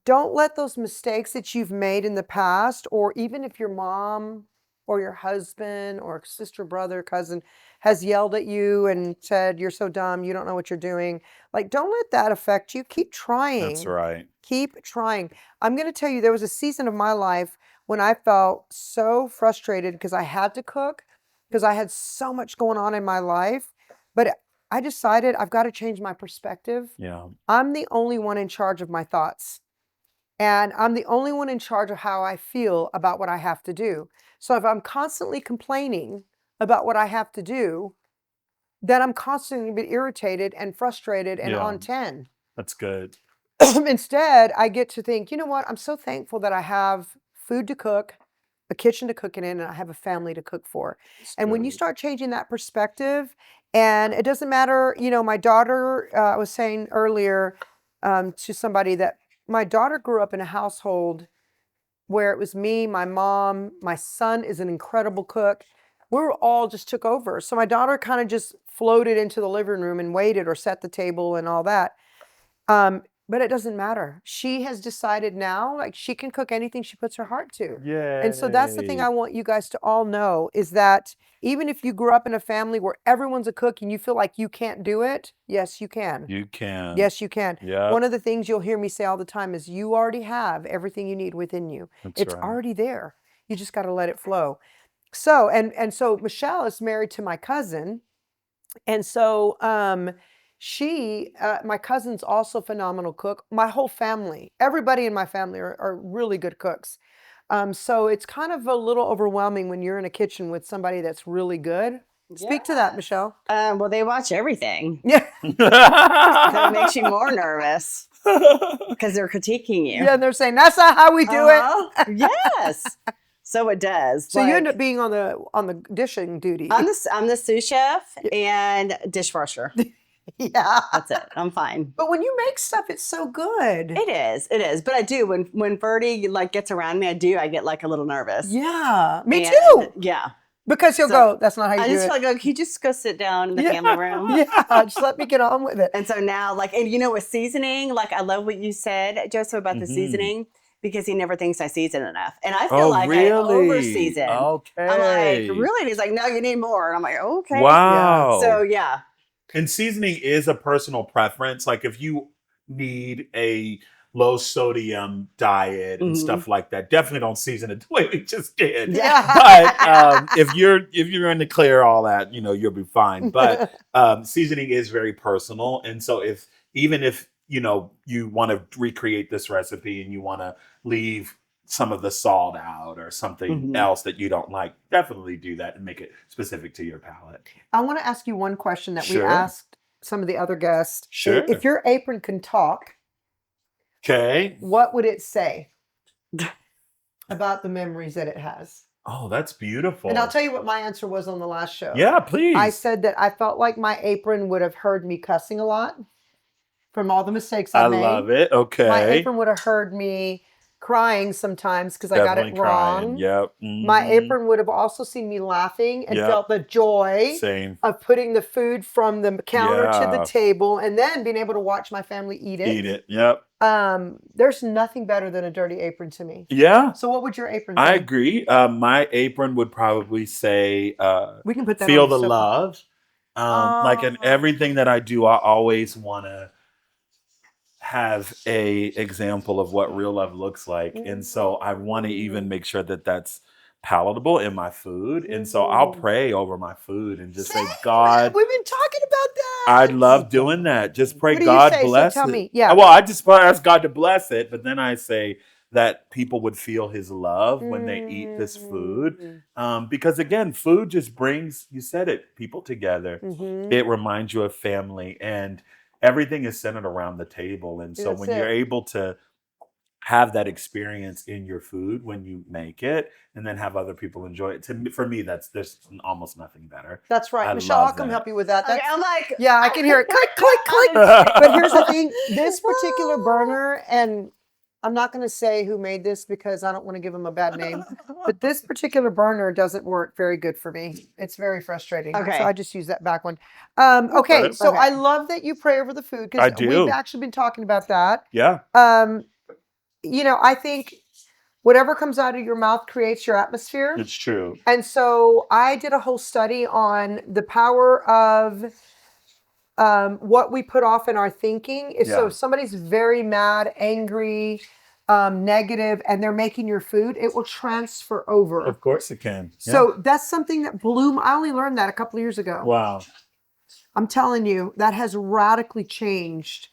don't let those mistakes that you've made in the past, or even if your mom or your husband or sister, brother, cousin has yelled at you and said, you're so dumb, you don't know what you're doing. Like, don't let that affect you. Keep trying. That's right. Keep trying. I'm going to tell you, there was a season of my life when I felt so frustrated because I had to cook, because I had so much going on in my life. But I decided I've got to change my perspective. Yeah. I'm the only one in charge of my thoughts. And I'm the only one in charge of how I feel about what I have to do. So if I'm constantly complaining about what I have to do, then I'm constantly irritated and frustrated and on 10. That's good. Instead, I get to think, you know what? I'm so thankful that I have food to cook, a kitchen to cook it in, and I have a family to cook for. And when you start changing that perspective, and it doesn't matter, my daughter, I was saying earlier to somebody that my daughter grew up in a household where it was me, my mom, my son is an incredible cook. We were all just took over. So my daughter kind of just floated into the living room and waited or set the table and all that. But it doesn't matter. She has decided now, like, she can cook anything she puts her heart to. Yeah. And so that's the thing I want you guys to all know is that even if you grew up in a family where everyone's a cook and you feel like you can't do it, yes, you can. You can. Yes, you can. Yeah. One of the things you'll hear me say all the time is you already have everything you need within you. It's already there. You just got to let it flow. So, and so Michelle is married to my cousin. And so, my cousin's also a phenomenal cook. My whole family, everybody in my family are really good cooks. So it's kind of a little overwhelming when you're in a kitchen with somebody that's really good. Speak to that, Michelle. Well, they watch everything. Yeah. So it makes you more nervous because they're critiquing you. Yeah, and they're saying that's not how we do it. Yes. So it does. So you end up being on the dishing duty. I'm the sous chef and dishwasher. Yeah. That's it. I'm fine. But when you make stuff, it's so good. It is. But I do when Verdi like gets around me, I get like a little nervous. Yeah. Me And, too. Yeah. Because he'll go, that's not how you I do just it. feel like, can you just go sit down in the family room? Yeah, just let me get on with it. And so now, like, and you know, with seasoning, like, I love what you said, Joseph, about the seasoning, because he never thinks I season enough. And I feel like I over season. Okay. I'm like, really? And he's like, no, you need more. And I'm like, okay. Wow. So, yeah. And seasoning is a personal preference. Like if you need a low sodium diet and stuff like that, definitely don't season it the way we just did. Yeah. But if you're in the clear, all that, you'll be fine. But seasoning is very personal. And so even if you want to recreate this recipe and you want to leave some of the salt out or something else that you don't like, definitely do that and make it specific to your palate. I want to ask you one question that we Sure. asked some of the other guests. Sure. If your apron can talk, Okay. what would it say about the memories that it has? Oh, that's beautiful. And I'll tell you what my answer was on the last show. Yeah, please. I said that I felt like my apron would have heard me cussing a lot from all the mistakes I made. I love it. Okay. My apron would have heard me crying sometimes because I got it wrong. Yep. My apron would have also seen me laughing and felt the joy of putting the food from the counter to the table and then being able to watch my family eat it. Yep. There's nothing better than a dirty apron to me. Yeah. So what would your apron say? I agree. My apron would probably say, we can put that feel on the love. Like in everything that I do, I always want to have a example of what real love looks like. And so I want to even make sure that that's palatable in my food. And so I'll pray over my food and just say, God, we've been talking about that. I love doing that. Just pray, What do God you say? bless So tell it. me. Yeah. Well, I just ask God to bless it, but then I say that people would feel his love when they eat this food. Because again, food just brings, you said it, people together. It reminds you of family, and everything is centered around the table. And so when you're able to have that experience in your food when you make it and then have other people enjoy it, for me, there's almost nothing better. That's right. I Michelle, love I'll come that. help you with that. Okay, I'm like, yeah, I can hear it. Click, click, click. But here's the thing. This particular burner, and I'm not going to say who made this because I don't want to give them a bad name, but this particular burner doesn't work very good for me. It's very frustrating. Okay. So I just use that back one. Okay. So I love that you pray over the food because we've actually been talking about that. Yeah. I think whatever comes out of your mouth creates your atmosphere. It's true. And so I did a whole study on the power of what we put off in our thinking. So if somebody's very mad, angry, negative, and they're making your food, it will transfer over. Of course it can. So that's something that blew. I only learned that a couple of years ago. Wow. I'm telling you, that has radically changed.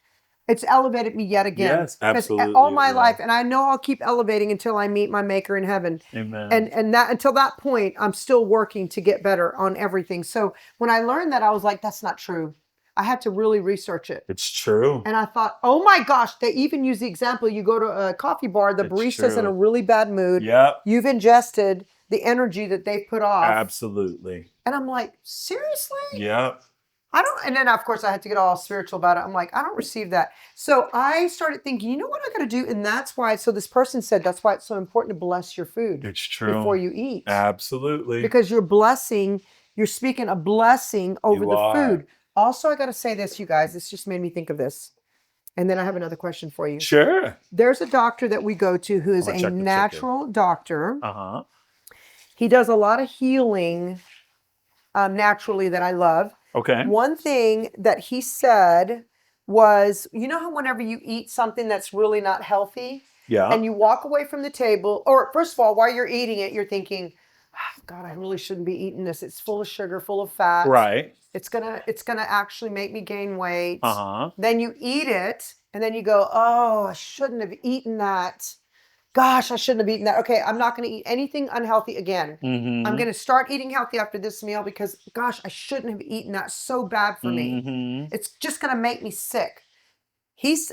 It's elevated me yet again. Yes, absolutely. All my life, and I know I'll keep elevating until I meet my maker in heaven. Amen. And that until that point, I'm still working to get better on everything. So when I learned that, I was like, that's not true. I had to really research it. It's true. And I thought, oh my gosh, they even use the example. You go to a coffee bar, the barista's in a really bad mood. Yep. You've ingested the energy that they put off. Absolutely. And I'm like, seriously? Yep. And then of course I had to get all spiritual about it. I'm like, I don't receive that. So I started thinking, you know what I got to do? And that's why, so this person said, that's why it's so important to bless your food. It's true. Before you eat. Absolutely. Because you're speaking a blessing over the food. Also, I got to say this, you guys, this just made me think of this. And then I have another question for you. Sure. There's a doctor that we go to who is a natural doctor. Uh-huh. He does a lot of healing naturally that I love. Okay. One thing that he said was, you know how whenever you eat something that's really not healthy, and you walk away from the table, or first of all, while you're eating it, you're thinking, oh, God, I really shouldn't be eating this. It's full of sugar, full of fat. Right. It's gonna actually make me gain weight. Uh-huh. Then you eat it, and then you go, oh, I shouldn't have eaten that. gosh, I shouldn't have eaten that. Okay, I'm not going to eat anything unhealthy again. Mm-hmm. I'm going to start eating healthy after this meal because, gosh, I shouldn't have eaten that. So bad for me. Mm-hmm. It's just going to make me sick.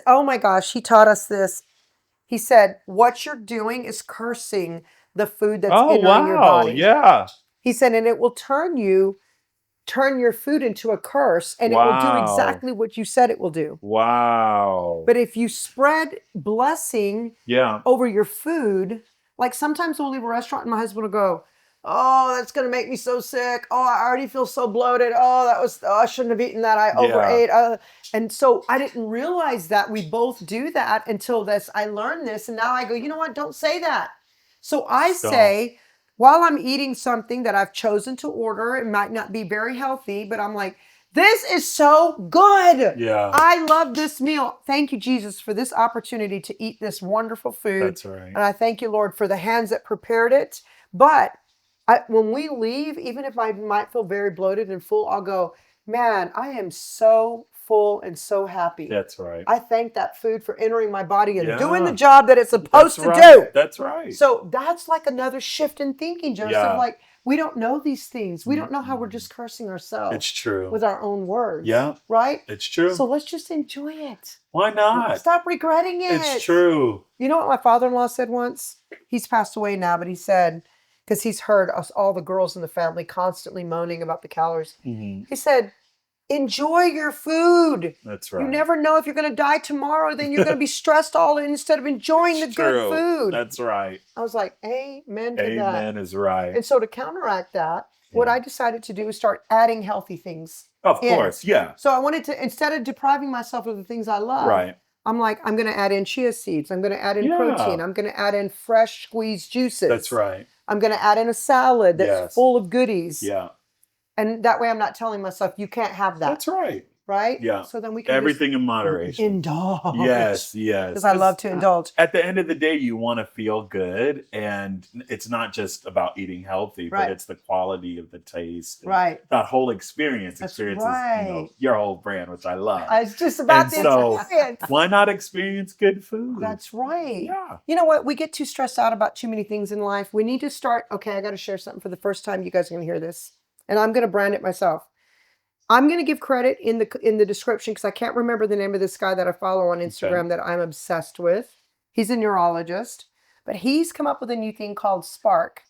Oh my gosh, he taught us this. He said, what you're doing is cursing the food that's Oh, entering your wow. body. Yeah. He said, and it will turn your food into a curse, and it will do Wow. exactly what you said it will do. Wow. But if you spread blessing Yeah. over your food, like sometimes we'll leave a restaurant and my husband will go, oh, that's going to make me so sick. Oh, I already feel so bloated. Oh, I shouldn't have eaten that. I overate. And so I didn't realize that we both do that until I learned this. And now I go, you know what? Don't say that. So I say, while I'm eating something that I've chosen to order, it might not be very healthy, but I'm like, this is so good. Yeah. I love this meal. Thank you, Jesus, for this opportunity to eat this wonderful food. That's right. And I thank you, Lord, for the hands that prepared it. But when we leave, even if I might feel very bloated and full, I'll go, man, I am so full and so happy. That's right. I thank that food for entering my body and Yeah. doing the job that it's supposed to right. do. That's right. So that's like another shift in thinking, Joseph. Yeah. Like, we don't know these things. We don't know how we're just cursing ourselves. It's true. With our own words. Yeah. Right? It's true. So let's just enjoy it. Why not? Stop regretting it. It's true. You know what my father-in-law said once? He's passed away now, but he said, because he's heard us, all the girls in the family constantly moaning about the calories. Mm-hmm. He said, enjoy your food. That's right. You never know if you're going to die tomorrow. Then you're going to be stressed all in instead of enjoying the good food. That's right. I was like, amen to that. Amen is right. And so to counteract that, what I decided to do is start adding healthy things. Of course, yeah. So I wanted to, instead of depriving myself of the things I love, Right. I'm like, I'm going to add in chia seeds. I'm going to add in protein. I'm going to add in fresh squeezed juices. That's right. I'm going to add in a salad that's full of goodies. Yeah. And that way I'm not telling myself, you can't have that. That's right. Right? Yeah. So then we can everything in moderation. Indulge. Yes. Because I love to indulge. At the end of the day, you want to feel good. And it's not just about eating healthy, but it's the quality of the taste. Right. That whole experience. That's Experience right. is your whole brand, which I love. I was just about to experience. Why not experience good food? That's right. Yeah. You know what? We get too stressed out about too many things in life. We need to start, okay, I got to share something for the first time. You guys are going to hear this. And I'm going to brand it myself. I'm going to give credit in the description because I can't remember the name of this guy that I follow on Instagram that I'm obsessed with. He's a neurologist, but he's come up with a new thing called Spark.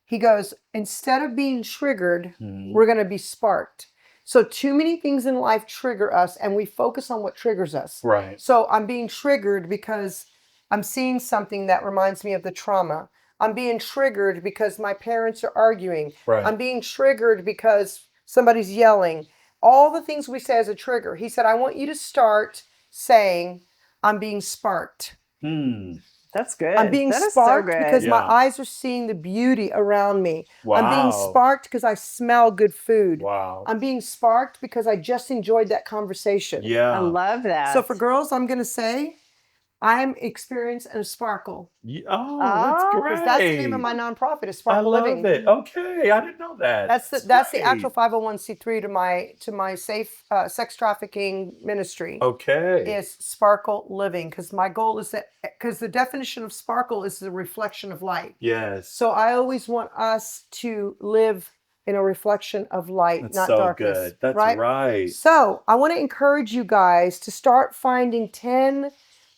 He goes, instead of being triggered, we're going to be sparked. So too many things in life trigger us and we focus on what triggers us. Right. So I'm being triggered because I'm seeing something that reminds me of the trauma. I'm being triggered because my parents are arguing. Right. I'm being triggered because somebody's yelling. All the things we say as a trigger. He said, I want you to start saying, I'm being sparked. That's good. I'm being sparked because my eyes are seeing the beauty around me. Wow. I'm being sparked because I smell good food. Wow. I'm being sparked because I just enjoyed that conversation. Yeah. I love that. So for girls, I'm going to say, I'm experiencing a sparkle. Oh, that's great. That's the name of my nonprofit, is Sparkle Living. I love it. Okay, I didn't know that. That's the actual 501c3 to my safe sex trafficking ministry. Okay. Is Sparkle Living, because my goal is because the definition of sparkle is the reflection of light. Yes. So I always want us to live in a reflection of light, That's not so darkness. Good. That's right. So I want to encourage you guys to start finding 10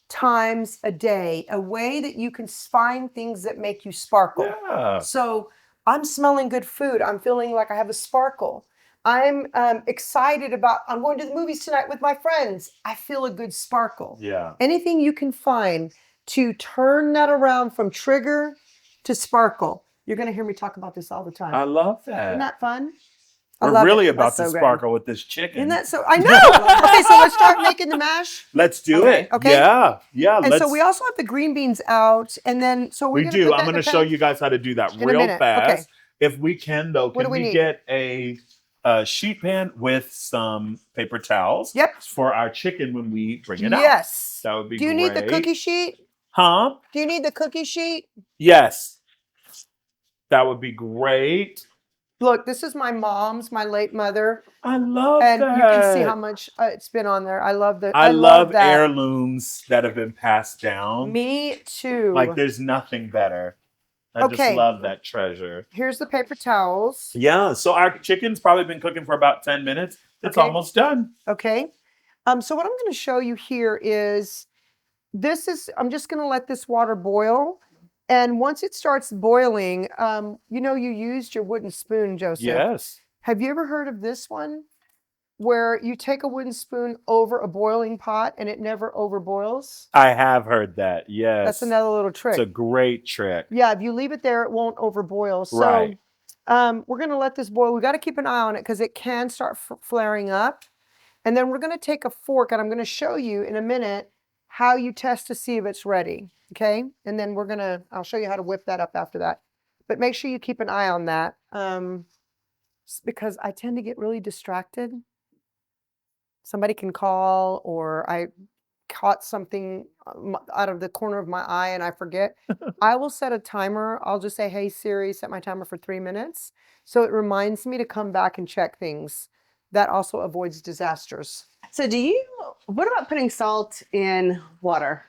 times a day, a way that you can find things that make you sparkle. Yeah. So I'm smelling good food. I'm feeling like I have a sparkle. I'm excited about, I'm going to the movies tonight with my friends. I feel a good sparkle. Yeah. Anything you can find to turn that around from trigger to sparkle. You're going to hear me talk about this all the time. I love that. Isn't that fun? We're really about to sparkle with this chicken. Isn't that so? I know. Okay, so let's start making the mash. Let's do it. Okay. Yeah. Yeah. And so we also have the green beans out, and then we do. I'm going to show you guys how to do that real fast. Okay. If we can, though, What can do we need? get a sheet pan with some paper towels? Yep. For our chicken when we bring it out. Yes. That would be great. Do you need the cookie sheet? Huh? Do you need the cookie sheet? Yes. That would be great. Look, this is my mom's, my late mother, I love and that. you can see how much it's been on there. I love I love love that. heirlooms that have been passed down. Me too. Like there's nothing better. I just Okay. love that treasure. Here's the paper towels. Yeah, so our chicken's probably been cooking for about 10 minutes. It's Okay. almost done. Okay. So what I'm going to show you here is I'm just going to let this water boil. And once it starts boiling, you used your wooden spoon, Joseph. Yes. Have you ever heard of this one? Where you take a wooden spoon over a boiling pot and it never overboils? I have heard that. Yes. That's another little trick. It's a great trick. Yeah, if you leave it there, it won't overboil. So Right. we're going to let this boil. We got to keep an eye on it because it can start flaring up. And then we're going to take a fork and I'm going to show you in a minute how you test to see if it's ready. Okay. And then I'll show you how to whip that up after that. But make sure you keep an eye on that because I tend to get really distracted. Somebody can call or I caught something out of the corner of my eye and I forget. I will set a timer. I'll just say, hey, Siri, set my timer for 3 minutes. So it reminds me to come back and check things. That also avoids disasters. So what about putting salt in water?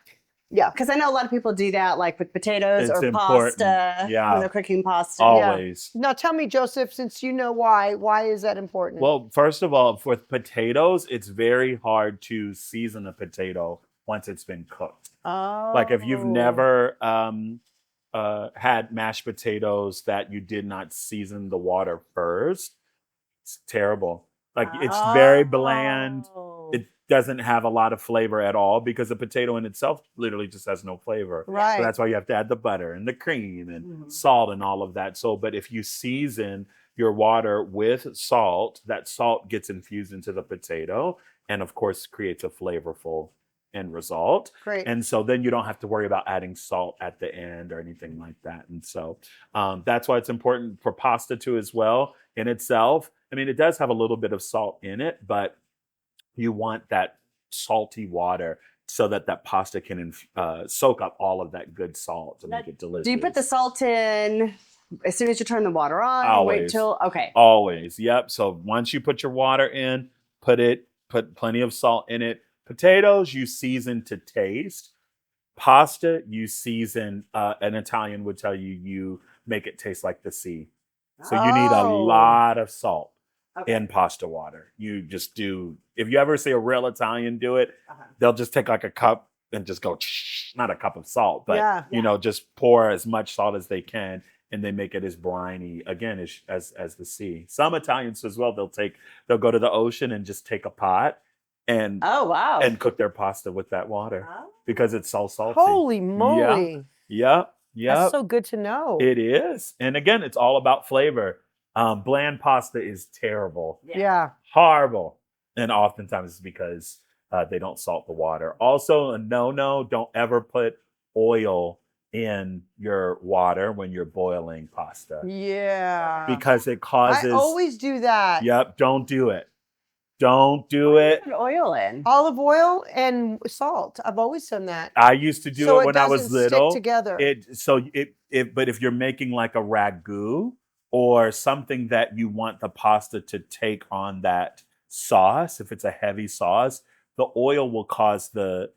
Yeah. Because I know a lot of people do that, like with potatoes It's or important. pasta. Yeah. When they're cooking pasta. Always. Now tell me, Joseph, since you know why is that important? Well, first of all, for potatoes, it's very hard to season a potato once it's been cooked. Oh. Like if you've never had mashed potatoes that you did not season the water first, it's terrible. Like it's very bland. It doesn't have a lot of flavor at all because the potato in itself literally just has no flavor. Right. So that's why you have to add the butter and the cream and salt and all of that. So, but if you season your water with salt, that salt gets infused into the potato and of course creates a flavorful end result. Great. And so then you don't have to worry about adding salt at the end or anything like that. And so that's why it's important for pasta too as well in itself. I mean, it does have a little bit of salt in it, but you want that salty water so that pasta can soak up all of that good salt and make it delicious. Do you put the salt in as soon as you turn the water on? Always. Wait till okay. Always. Yep. So once you put your water in, put plenty of salt in it. Potatoes you season to taste. Pasta you season. An Italian would tell you make it taste like the sea. So you need a lot of salt. In pasta water. You just do, if you ever see a real Italian do it, they'll just take like a cup and just go, not a cup of salt, but just pour as much salt as they can and they make it as briny again as the sea. Some Italians as well, they'll go to the ocean and just take a pot and and cook their pasta with that water because it's so salty. Holy moly. Yeah. That's so good to know. It is. And again, it's all about flavor. Bland pasta is terrible. Yeah. Horrible. And oftentimes it's because they don't salt the water. Also, a no-no, don't ever put oil in your water when you're boiling pasta. Yeah. Because it causes... I always do that. Yep, don't do it. Don't do it. Put oil in. Olive oil and salt. I've always done that. I used to do it when I was little. Stick together. But if you're making like a ragu, or something that you want the pasta to take on that sauce, if it's a heavy sauce, the oil will cause the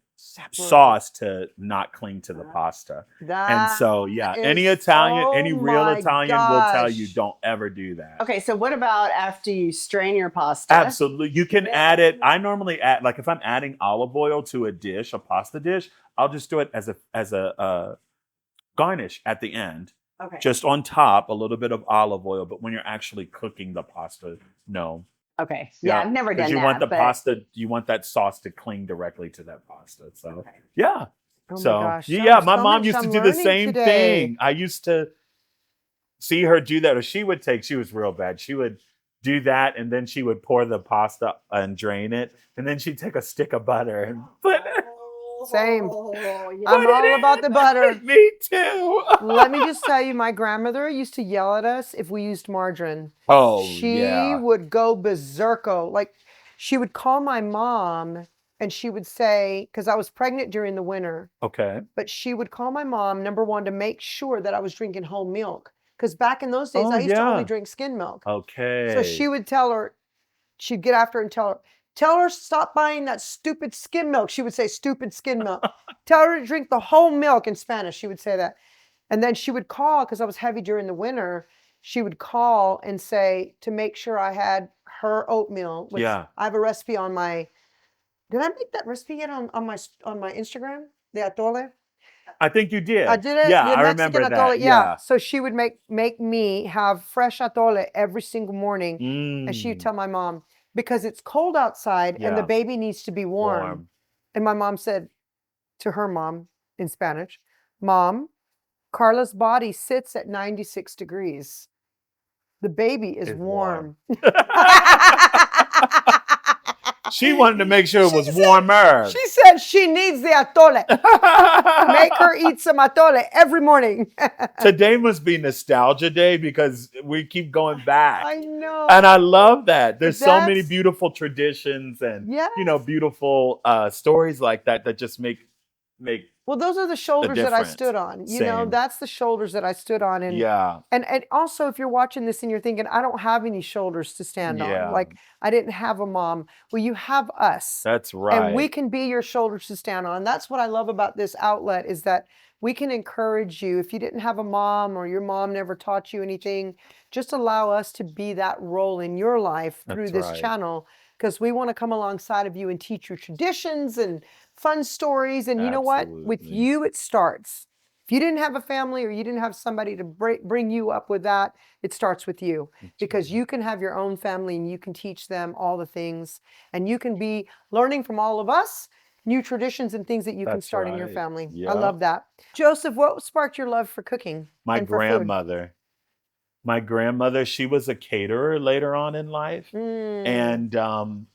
sauce to not cling to the pasta. And so, any Italian, any real Italian will tell you don't ever do that. Okay, so what about after you strain your pasta? Absolutely. You can add it. I normally add, like if I'm adding olive oil to a dish, a pasta dish, I'll just do it as a garnish at the end. Okay. Just on top, a little bit of olive oil, but when you're actually cooking the pasta, no. Okay. Yeah, I've never done that. You want the pasta, you want that sauce to cling directly to that pasta. So, yeah. Oh my so, gosh. my mom used to do the same thing. I used to see her do that, or she was real bad. She would do that, and then she would pour the pasta and drain it, and then she'd take a stick of butter and put it. Same. I'm all about the butter. Me too. Let me just tell you, my grandmother used to yell at us if we used margarine. Oh, She would go berserko. Like, she would call my mom and she would say, because I was pregnant during the winter. Okay. But she would call my mom, number one, to make sure that I was drinking whole milk. Because back in those days, Oh, I used to only yeah. drink skim milk. Okay. So she would tell her, she'd get after her and tell her stop buying that stupid skim milk. She would say stupid skim milk. Tell her to drink the whole milk in Spanish. She would say that. And then she would call, because I was heavy during the winter. She would call and say to make sure I had her oatmeal. Which Yeah. I have a recipe on my. Did I make that recipe yet on my Instagram? The atole. I think you did. I did it. Yeah, The I Mexican remember atole. that. Yeah. So she would make me have fresh atole every single morning, and she'd Mm, tell my mom, because it's cold outside and the yeah. baby needs to be warm. Warm. And my mom said to her mom in Spanish, "Mom, Carla's body sits at 96 degrees. The baby is It's warm." She wanted to make sure it was said- warmer. She said she needs the atole. Make her eat some atole every morning. Today must be nostalgia day because we keep going back. I know. And I love that. There's so many That's- beautiful traditions and Yes. beautiful stories like that that just make Well, those are the shoulders that I difference. stood on. You know, Same. that's the shoulders that I stood on. And yeah. and also, if you're watching this and you're thinking, I don't have any shoulders to stand Yeah. on. Like, I didn't have a mom. Well, you have us. That's right. And we can be your shoulders to stand on. That's what I love about this outlet, is that we can encourage you. If you didn't have a mom, or your mom never taught you anything, just allow us to be that role in your life through That's this right. channel, because we want to come alongside of you and teach you traditions and fun stories. And you know what? With Absolutely. you, it starts. If you didn't have a family, or you didn't have somebody to bring you up with that, it starts with you, because you can have your own family and you can teach them all the things, and you can be learning from all of us new traditions and things that you can That's start in your right. family. I Yeah. love that. Joseph, what sparked your love for cooking? My and for food? grandmother. My grandmother, she was a caterer later on in life. Mm. And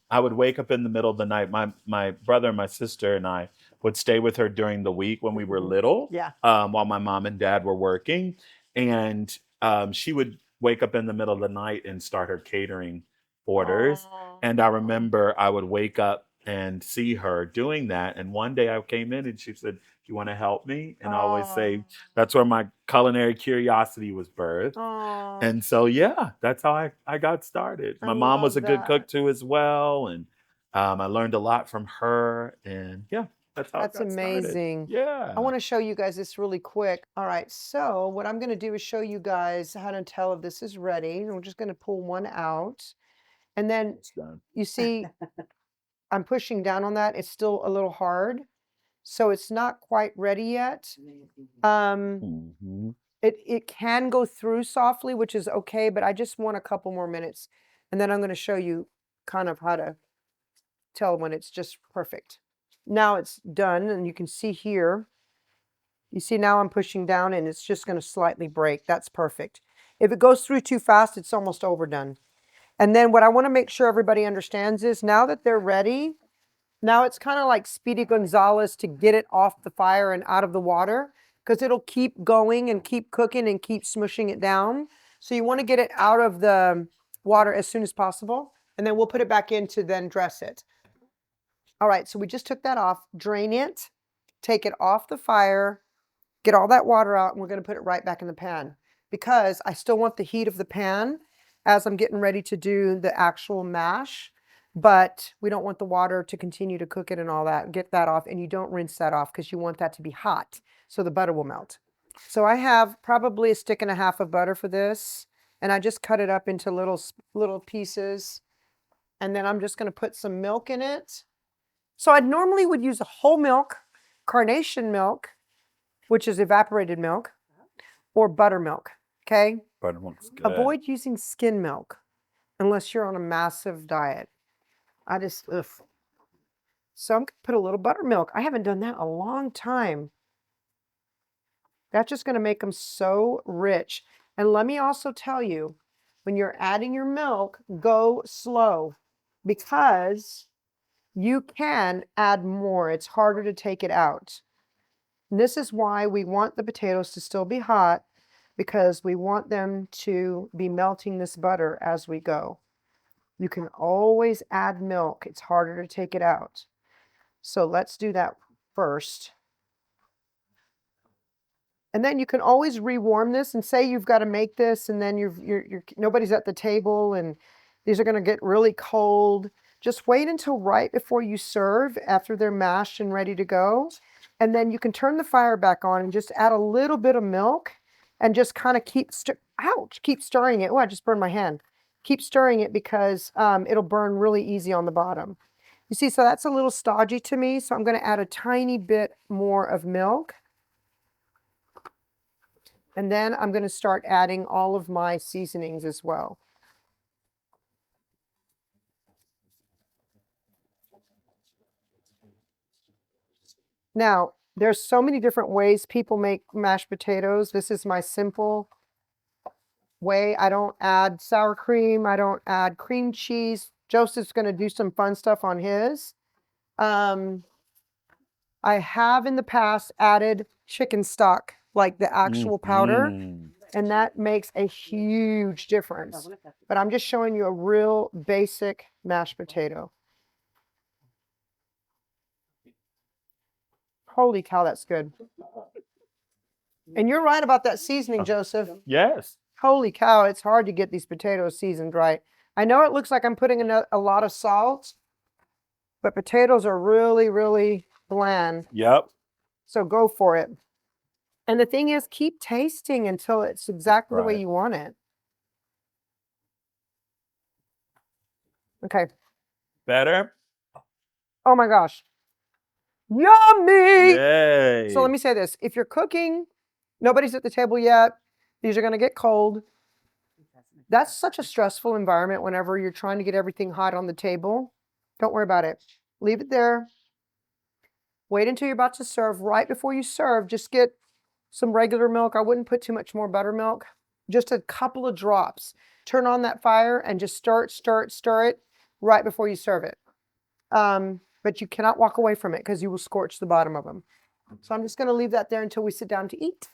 I would wake up in the middle of the night. My brother and my sister and I would stay with her during the week when we were little, Yeah. while my mom and dad were working. And she would wake up in the middle of the night and start her catering orders. Aw. And I remember I would wake up and see her doing that. And one day I came in and she said, "You want to help me?" And I always say, that's where my culinary curiosity was birthed. Aw. And so, yeah, that's how I got started. I My mom was a love good that. cook too as well. And I learned a lot from her. And yeah, that's how That's I got amazing. started. Yeah. I want to show you guys this really quick. All right, so what I'm going to do is show you guys how to tell if this is ready. And we're just going to pull one out. And then It's done. you see, I'm pushing down on that. It's still a little hard. So it's not quite ready yet. Mhm. It can go through softly, which is okay, but I just want a couple more minutes. And then I'm going to show you kind of how to tell when it's just perfect. Now it's done, and you can see here. You see now I'm pushing down and it's just going to slightly break. That's perfect. If it goes through too fast, it's almost overdone. And then what I want to make sure everybody understands is, now that they're ready, now it's kind of like Speedy Gonzalez to get it off the fire and out of the water, because it'll keep going and keep cooking and keep smushing it down. So you want to get it out of the water as soon as possible, and then we'll put it back in to then dress it. All right, so we just took that off, drain it, take it off the fire, get all that water out, and we're going to put it right back in the pan, because I still want the heat of the pan as I'm getting ready to do the actual mash, but we don't want the water to continue to cook it and all that. Get that off, and you don't rinse that off because you want that to be hot so the butter will melt. So I have probably 1.5 sticks of butter for this, and I just cut it up into little pieces, and then I'm just going to put some milk in it. So I normally would use a whole milk, carnation milk, which is evaporated milk, or buttermilk, okay? Buttermilk's good. Avoid using skim milk unless you're on a massive diet. Ugh. So I'm going to put a little buttermilk. I haven't done that in a long time. That's just going to make them so rich. And let me also tell you, when you're adding your milk, go slow, because you can add more. It's harder to take it out. And this is why we want the potatoes to still be hot, because we want them to be melting this butter as we go. You can always add milk. It's harder to take it out. So let's do that first. And then you can always rewarm this, and say you've got to make this, and then you're nobody's at the table, and these are going to get really cold. Just wait until right before you serve, after they're mashed and ready to go. And then you can turn the fire back on and just add a little bit of milk and just kind of keep stirring it. Oh, I just burned my hand. Keep stirring it because it'll burn really easy on the bottom. You see, so that's a little stodgy to me. So I'm going to add a tiny bit more of milk. And then I'm going to start adding all of my seasonings as well. Now, there's so many different ways people make mashed potatoes. This is my simple way. I don't add sour cream. I don't add cream cheese. Joseph's going to do some fun stuff on his. I have in the past added chicken stock, like the actual powder, and that makes a huge difference. But I'm just showing you a real basic mashed potato. Holy cow, that's good. And you're right about that seasoning, Joseph. Yes. Holy cow, it's hard to get these potatoes seasoned right. I know it looks like I'm putting a lot of salt, but potatoes are really, really bland. Yep. So go for it. And the thing is, keep tasting until it's exactly the way you want it. Okay. Better? Oh my gosh. Yummy! Yay. So let me say this. If you're cooking, nobody's at the table yet, these are going to get cold. That's such a stressful environment whenever you're trying to get everything hot on the table. Don't worry about it. Leave it there. Wait until you're about to serve. Right before you serve, just get some regular milk. I wouldn't put too much more buttermilk. Just a couple of drops. Turn on that fire and just stir it right before you serve it. But you cannot walk away from it because you will scorch the bottom of them. So I'm just going to leave that there until we sit down to eat.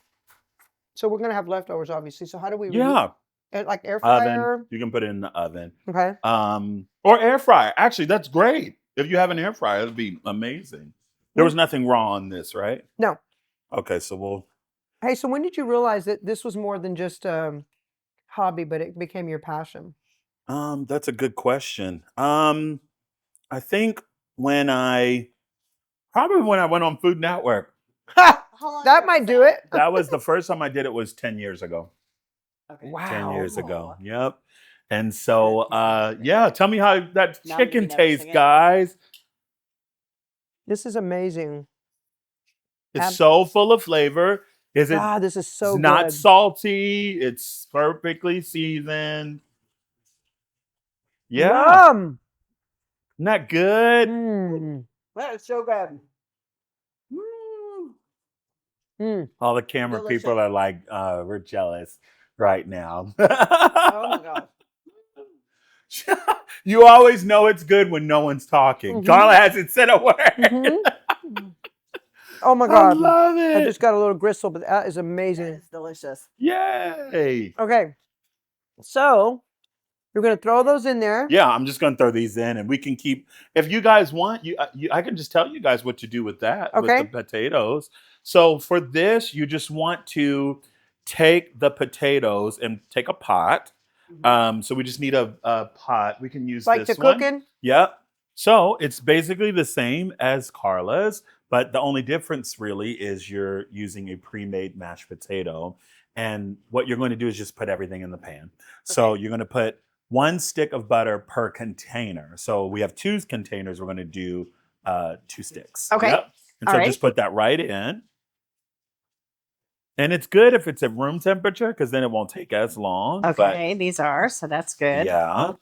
So we're going to have leftovers, obviously. So how do we? Yeah. Like air fryer? Oven. You can put it in the oven. Okay. Or air fryer. Actually, that's great. If you have an air fryer, it'd be amazing. There was nothing raw on this, right? No. Okay, so we'll. Hey, so when did you realize that this was more than just a hobby, but it became your passion? That's a good question. I think when I went on Food Network. That might do it. That was the first time I did it was 10 years ago. Okay. Wow. 10 years ago. Yep. And so, yeah, tell me how that Now chicken you can tastes, sing it. guys. This is amazing. It's so full of flavor. Is it? This is so It's not good. salty. It's perfectly seasoned. Yeah. Yum. Isn't that good? That is so good. All the camera Delicious. people are like, we're jealous right now. Oh my God. You always know it's good when no one's talking. Carla hasn't said a word. Oh my God. I love it. I just got a little gristle, but that is amazing. It's delicious. Yay. Okay. So you're going to throw those in there. Yeah, I'm just going to throw these in and we can keep, if you guys want, I can just tell you guys what to do with that, with the potatoes. So for this, you just want to take the potatoes and take a pot. So we just need a pot. We can use like this to one. cooking? Yep. So it's basically the same as Carla's, but the only difference really is you're using a pre-made mashed potato. And what you're going to do is just put everything in the pan. So you're going to put 1 stick of butter per container. So we have 2 containers. We're going to do 2 sticks. Okay. Yep. And so just put that right in. And it's good if it's at room temperature because then it won't take as long. Okay, these are, so that's good. Yeah.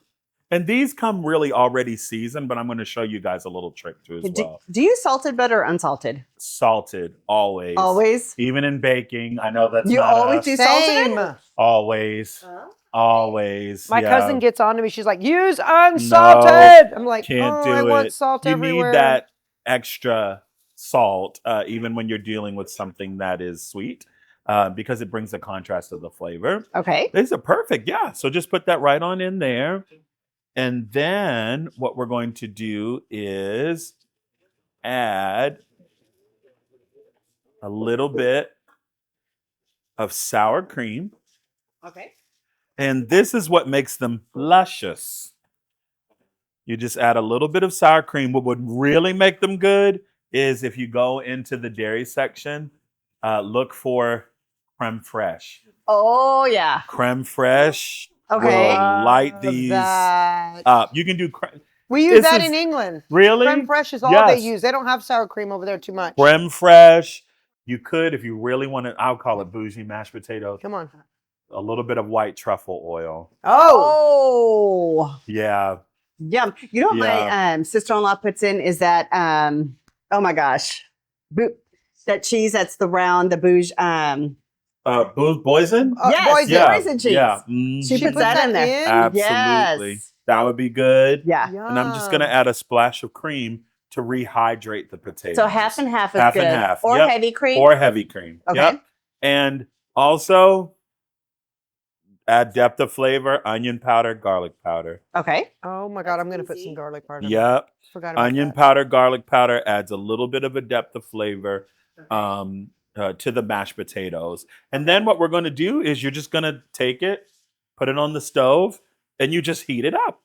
And these come really already seasoned, but I'm going to show you guys a little trick too as well. Do you salted butter or unsalted? Salted, always. Always? Even in baking. I know that's You not always do salted? Same. Always. Always. My yeah. cousin gets on to me. She's like, use unsalted. I'm like, Can't do I it. want salt you everywhere. need that extra salt, even when you're dealing with something that is sweet, because it brings the contrast of the flavor. Okay. These are perfect. Yeah. So just put that right on in there. And then what we're going to do is add a little bit of sour cream. Okay. And this is what makes them luscious. You just add a little bit of sour cream. What would really make them good is if you go into the dairy section, look for creme fraiche. Oh yeah. Creme fraiche Okay. will light Love these that. up. You can do creme. We use that in England. Really? Creme fraiche is all they Yes. use. They don't have sour cream over there too much. Creme fraiche. You could, if you really want to, I'll call it bougie mashed potatoes. Come on. A little bit of white truffle oil. Oh. Oh. Yeah. Yum. You know what my sister-in-law puts in is that oh my gosh. That cheese that's the round, the bouge Boysen? yes, boysen. boysen cheese. Yeah. Mhm. She puts that in there. Absolutely. Yes. That would be good. Yeah. And I'm just going to add a splash of cream to rehydrate the potatoes. So half and half is Half good. and half. Or Yep. heavy cream. Or heavy cream. Okay. Yep. And also add depth of flavor, onion powder, garlic powder. Okay. Oh my God, I'm going to put some garlic powder. Yep. Forgot about Onion that. powder, garlic powder adds a little bit of a depth of flavor to the mashed potatoes. And then what we're going to do is you're just going to take it, put it on the stove, and you just heat it up.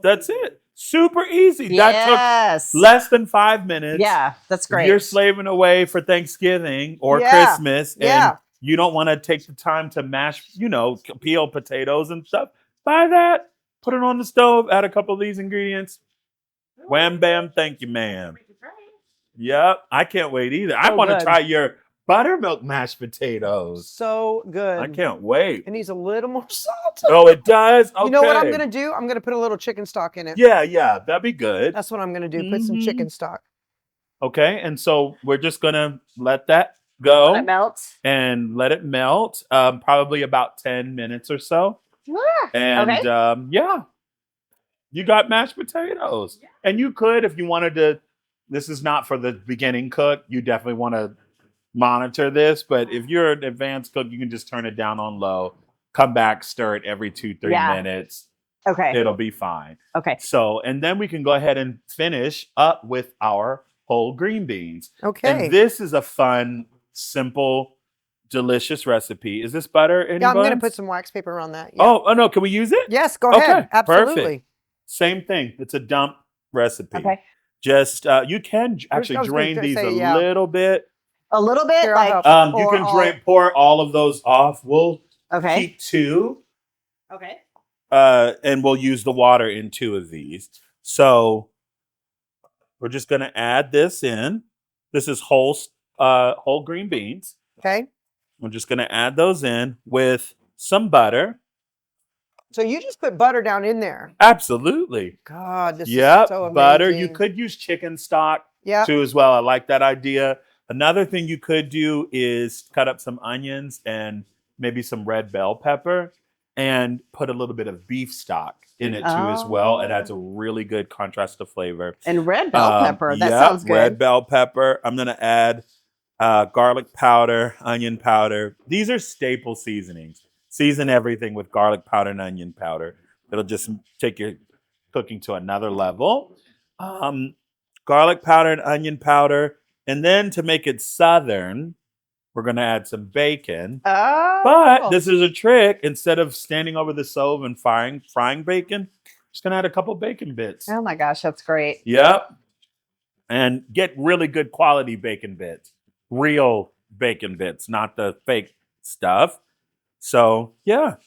That's it. Super easy. That Yes. took less than 5 minutes. Yeah, that's great. You're slaving away for Thanksgiving or Yeah. Christmas, and you don't want to take the time to mash, peel potatoes and stuff. Buy that, put it on the stove, add a couple of these ingredients. Wham, bam, thank you, ma'am. Yep, I can't wait either. I want to good. try your buttermilk mashed potatoes. So good. I can't wait. It needs a little more salt. Oh, it does? Okay. You know what I'm going to do? I'm going to put a little chicken stock in it. Yeah, that'd be good. That's what I'm going to do. Put some chicken stock. Okay, and so we're just going to let that go. Let it melt. And let it melt, probably about 10 minutes or so. And okay. You got mashed potatoes. And you could, if you wanted to, this is not for the beginning cook. You definitely want to monitor this. But if you're an advanced cook, you can just turn it down on low, come back, stir it every 2-3 minutes. Okay. It'll be fine. Okay. So, and then we can go ahead and finish up with our whole green beans. Okay. And this is a fun, simple, delicious recipe. Is this butter? Yeah, I'm going to put some wax paper around that. Yeah. Oh, no. Can we use it? Yes, go ahead. Okay, Absolutely. perfect. Same thing. It's a dump recipe. Okay. Just, you can actually drain these a little bit. A little bit? Here, like you can pour all of those off. We'll keep 2. Okay. And we'll use the water in 2 of these. So we're just going to add this in. This is whole green beans. Okay. We're just going to add those in with some butter. So you just put butter down in there. Absolutely. God, this is so amazing. Butter. You could use chicken stock too as well. I like that idea. Another thing you could do is cut up some onions and maybe some red bell pepper and put a little bit of beef stock in it too as well. It adds a really good contrast of flavor. And red bell pepper. That sounds good. Red bell pepper. I'm going to add garlic powder, onion powder. These are staple seasonings. Season everything with garlic powder and onion powder. It'll just take your cooking to another level. Garlic powder and onion powder. And then to make it southern, we're going to add some bacon. Oh. But this is a trick. Instead of standing over the stove and frying bacon, just going to add a couple bacon bits. Oh my gosh, that's great. Yep. And get really good quality bacon bits. Real bacon bits, not the fake stuff. So,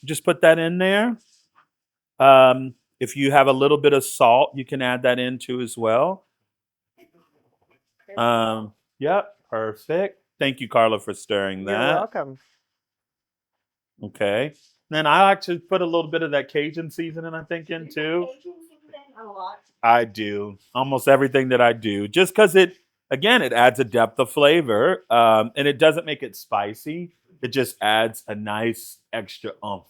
just put that in there. If you have a little bit of salt, you can add that in too as well. Perfect. Thank you, Carla, for stirring that. You're welcome. Okay. Then I like to put a little bit of that Cajun seasoning, I think, in too. I do. Almost everything that I do. Just because it adds a depth of flavor. And it doesn't make it spicy. It just adds a nice extra oomph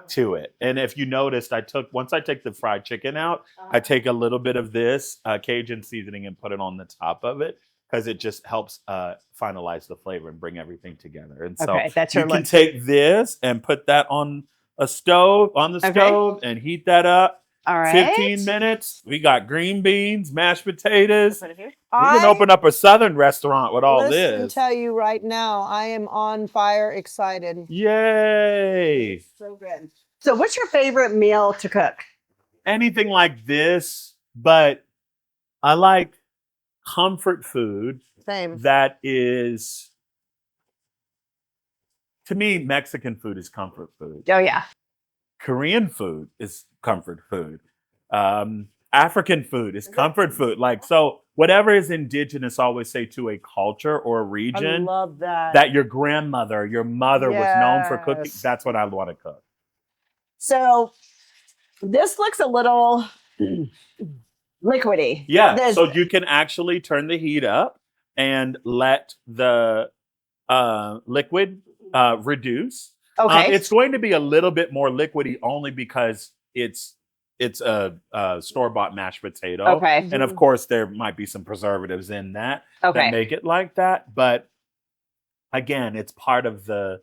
to it. And if you noticed, once I take the fried chicken out, I take a little bit of this Cajun seasoning and put it on the top of it because it just helps finalize the flavor and bring everything together. And so you can take this and put that on the stove and heat that up. All right. 15 minutes. We got green beans, mashed potatoes. Put it here. We can open up a Southern restaurant with all Listen, this. tell you right now, I am on fire, excited. Yay. So good. So what's your favorite meal to cook? Anything like this, but I like comfort food Same. that is, to me, Mexican food is comfort food. Oh, yeah. Korean food is comfort food. African food is comfort food. Like, so whatever is indigenous, I always say, to a culture or a I region love that. that your grandmother, your mother was known for cooking, Yes. that's what I want to cook. So this looks a little liquidy. Yeah, There's- so you can actually turn the heat up and let the liquid reduce. Okay. It's going to be a little bit more liquidy only because it's a store-bought mashed potato. Okay. And of course, there might be some preservatives in that Okay. that make it like that. But again, it's part of the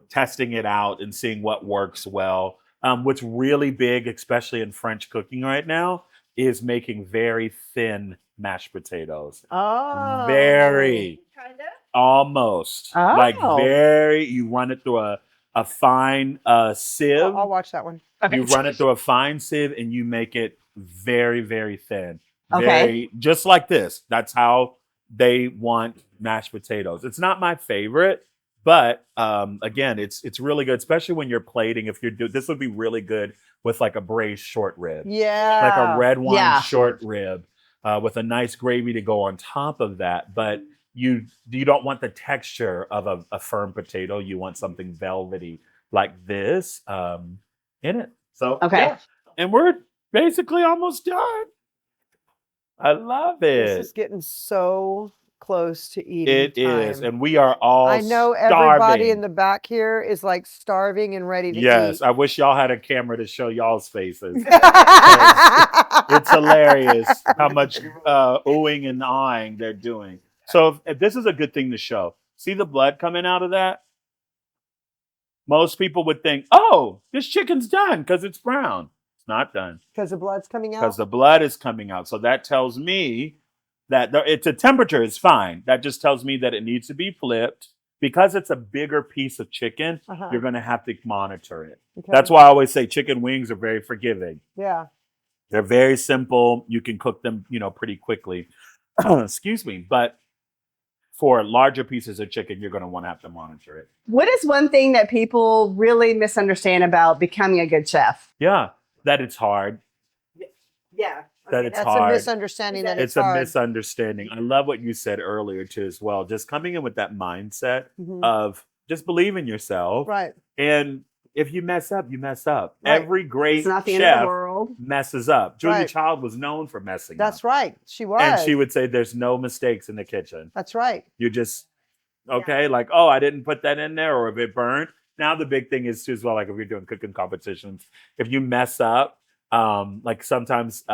testing it out and seeing what works well. What's really big, especially in French cooking right now, is making very thin mashed potatoes. Oh. Very. Kind of. Almost. Oh. Like very, you run it through a fine sieve. I'll watch that one. Okay. You run it through a fine sieve and you make it very, very thin. Okay. Very, just like this. That's how they want mashed potatoes. It's not my favorite, but again, it's really good, especially when you're plating. If you're this would be really good with like a braised short rib, Yeah. like a red wine Yeah. short rib, with a nice gravy to go on top of that. But you don't want the texture of a firm potato. You want something velvety like this in it. So Okay. yeah. And we're basically almost done. I love This it. is getting so close to eating It is, time. and we are all I know everybody starving. in the back here is like starving and ready to Yes, eat. I wish y'all had a camera to show y'all's faces. It's it's hilarious how much oohing and awing they're doing. So if this is a good thing to show. See the blood coming out of that? Most people would think, oh, this chicken's done because it's brown. It's not done because the blood's coming out. because the blood is coming out. So that tells me that it's a temperature is fine. That just tells me that it needs to be flipped. Because it's a bigger piece of chicken, you're going to have to monitor it. Okay. That's why I always say chicken wings are very forgiving. Yeah. They're very simple. You can cook them, pretty quickly. Excuse me. But for larger pieces of chicken, you're going to want to have to monitor it. What is one thing that people really misunderstand about becoming a good chef? Yeah, that it's hard. Yeah. That it's That's hard. a misunderstanding that It's it's a hard. misunderstanding. I love what you said earlier too, as well. Just coming in with that mindset Mhm. of just believe in yourself. Right. And if you mess up, you mess up. Right. Every great It's not the end of the chef world. messes up. Julia Right. Child was known for messing That's up. right. She was. And she would say, there's no mistakes in the kitchen. That's right. You just, okay, like, oh, I didn't put that in there, or if it burned. Now the big thing is too, as well, like if you're doing cooking competitions, if you mess up, like sometimes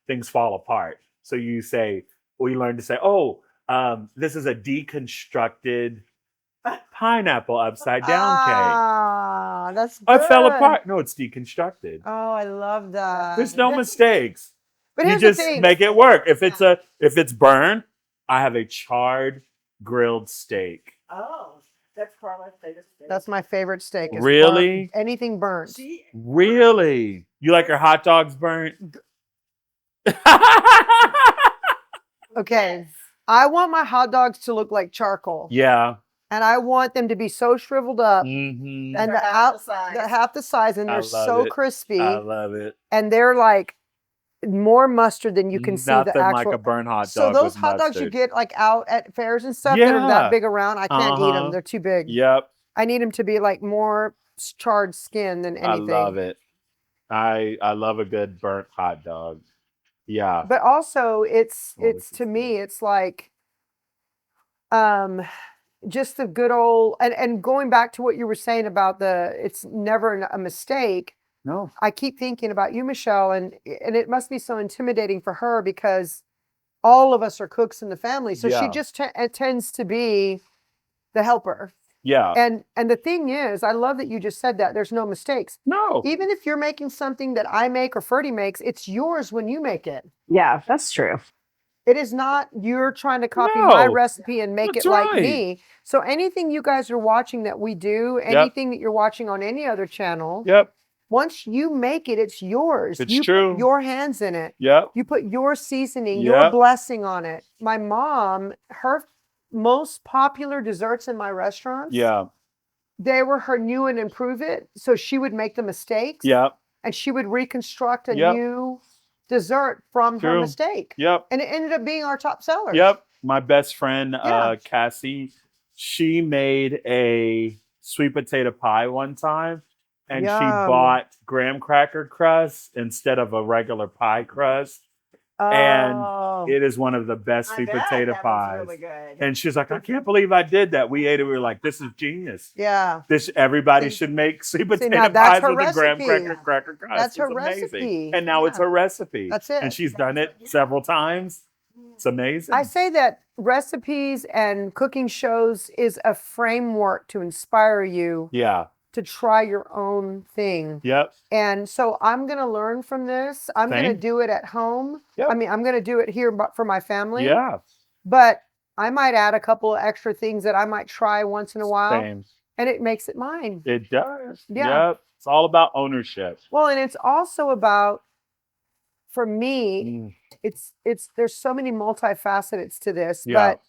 things fall apart. So you say, we learn to say, oh, this is a deconstructed pineapple upside down cake. Ah, that's good. Oh, it fell apart. No, it's deconstructed. Oh, I love that. There's no mistakes. But You here's just the thing. make it work. If it's burned, I have a charred grilled steak. Oh, that's Carla's favorite steak. That's my favorite steak. is Really? burnt. Anything burnt. Really? You like your hot dogs burnt? Okay. I want my hot dogs to look like charcoal. Yeah. And I want them to be so shriveled up Mm-hmm. and They're half the size. they're half the size and I they're love so it. crispy I love it. and they're like more mustard than you can see Nothing the actual. like a burnt hot dog. So those with hot dogs you mustard. get like out at fairs and stuff that are Yeah. that big around, I can't eat Uh-huh. them. They're too big. Yep. I need them to be like more charred skin than anything. I love it. I love a good burnt hot dog. Yeah. But also it's Oh, this is to me it's like just the good old and going back to what you were saying about it's never a mistake. No. I keep thinking about you, Michelle, and it must be so intimidating for her because all of us are cooks in the family. So she Yeah. just tends to be the helper. Yeah. And the thing is, I love that you just said that. There's no mistakes. No. Even if you're making something that I make or Ferdy makes, it's yours when you make it. Yeah, that's true. It is not you're trying to copy my recipe and make That's it like right. me. So anything you guys are watching that we do, anything that you're watching on any other channel, Yep. once you make it, it's yours. It's you true. put your hands in it. Yep. You put your seasoning, your blessing on it. My mom, her most popular desserts in my restaurants, they were her new and improve it. So she would make the mistakes. Yep. And she would reconstruct a new dessert from her mistake. Yep. And it ended up being our top seller. Yep. My best friend, Cassie, she made a sweet potato pie one time, and she bought graham cracker crust instead of a regular pie crust. And it is one of the best sweet potato pies. Really good. And she's like, I can't believe I did that. We ate it. We were like, this is genius. Yeah. Everybody should make sweet potato pies with a graham cracker crust. That's her amazing. recipe. And now it's her recipe. That's it. And she's done it several times. It's amazing. I say that recipes and cooking shows is a framework to inspire you to try your own thing. Yep. And so I'm going to learn from this. I'm going to do it at home. Yep. I mean, I'm going to do it here for my family. Yeah. But I might add a couple of extra things that I might try once in a while. Same. And it makes it mine. It does. Yeah. Yep. It's all about ownership. Well, and it's also about, for me, there's so many multifacets to this, but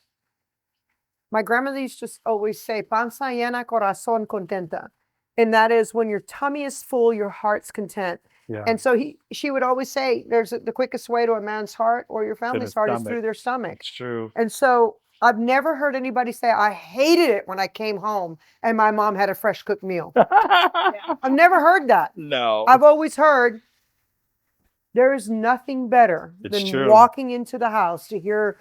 my grandmother used to always say, panza llena, corazón contenta. And that is when your tummy is full, your heart's content. Yeah. And so she would always say, the quickest way to a man's heart or your family's heart is through their stomach. It's true. And so I've never heard anybody say, I hated it when I came home and my mom had a fresh cooked meal. I've never heard that. No. I've always heard there is nothing better than walking into the house to hear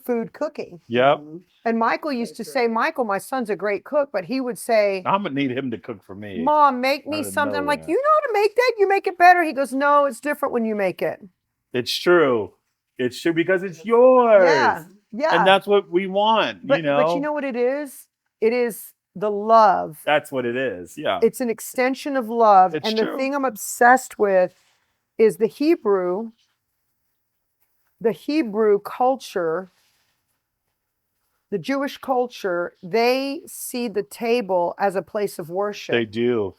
food cooking. Yep. And Michael used to say, Michael, my son's a great cook, but he would say, I'm going to need him to cook for me. Mom, make me something. I'm like, you know how to make that? You make it better. He goes, no, it's different when you make it. It's true. It's true because it's yours. Yeah. Yeah. And that's what we want, But you know what it is? It is the love. That's what it is. Yeah. It's an extension of love. It's and true. The thing I'm obsessed with is the Hebrew culture, the Jewish culture, they see the table as a place of worship. They do.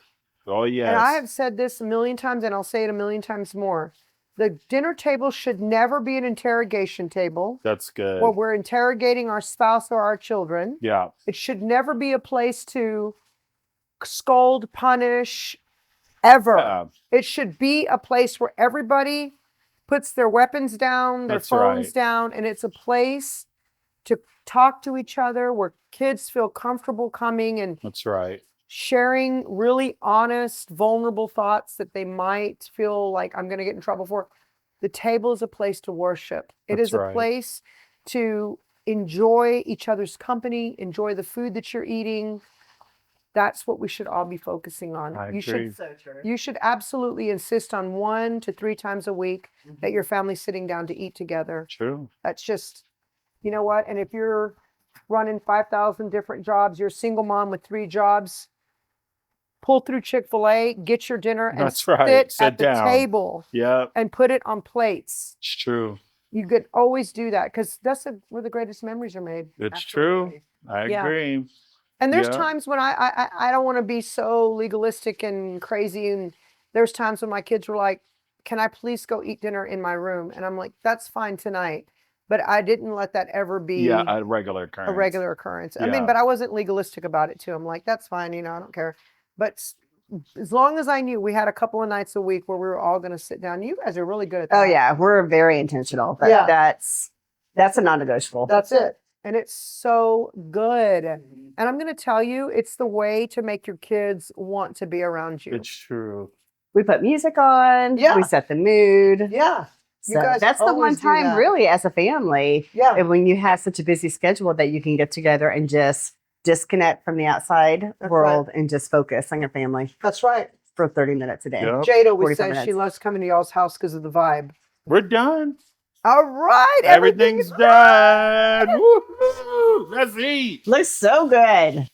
Oh, yes. And I have said this a million times, and I'll say it a million times more. The dinner table should never be an interrogation table. That's good. Where we're interrogating our spouse or our children. Yeah. It should never be a place to scold, punish, ever. Yeah. It should be a place where everybody puts their weapons down, their phones down, and it's a place to talk to each other where kids feel comfortable coming and sharing really honest, vulnerable thoughts that they might feel like I'm going to get in trouble for. The table is a place to worship. It is a place to enjoy each other's company, enjoy the food that you're eating. That's what we should all be focusing on. I agree. You should absolutely insist on 1 to 3 times a week that your family's sitting down to eat together. True. That's just, you know what? And if you're running 5,000 different jobs, you're a single mom with 3 jobs, pull through Chick-fil-A, get your dinner, and sit at the table and put it on plates. It's true. You could always do that because that's where the greatest memories are made. It's true. I agree. And there's times when I don't want to be so legalistic and crazy. And there's times when my kids were like, can I please go eat dinner in my room? And I'm like, that's fine tonight. But I didn't let that ever be a regular occurrence. I mean, but I wasn't legalistic about it too. I'm like, that's fine. You know, I don't care. But as long as I knew, we had a couple of nights a week where we were all going to sit down. You guys are really good at that. Oh yeah. We're very intentional. But that's a non-negotiable. That's it. And it's so good. And I'm going to tell you, it's the way to make your kids want to be around you. It's true. We put music on. Yeah. We set the mood. Yeah. So that's the one time really as a family. Yeah. And when you have such a busy schedule that you can get together and just disconnect from the outside world and just focus on your family. That's right. For 30 minutes a day. Yep. Jada always says she loves coming to y'all's house because of the vibe. We're done. All right. Everything's done. Woo-hoo. Let's eat. Looks so good.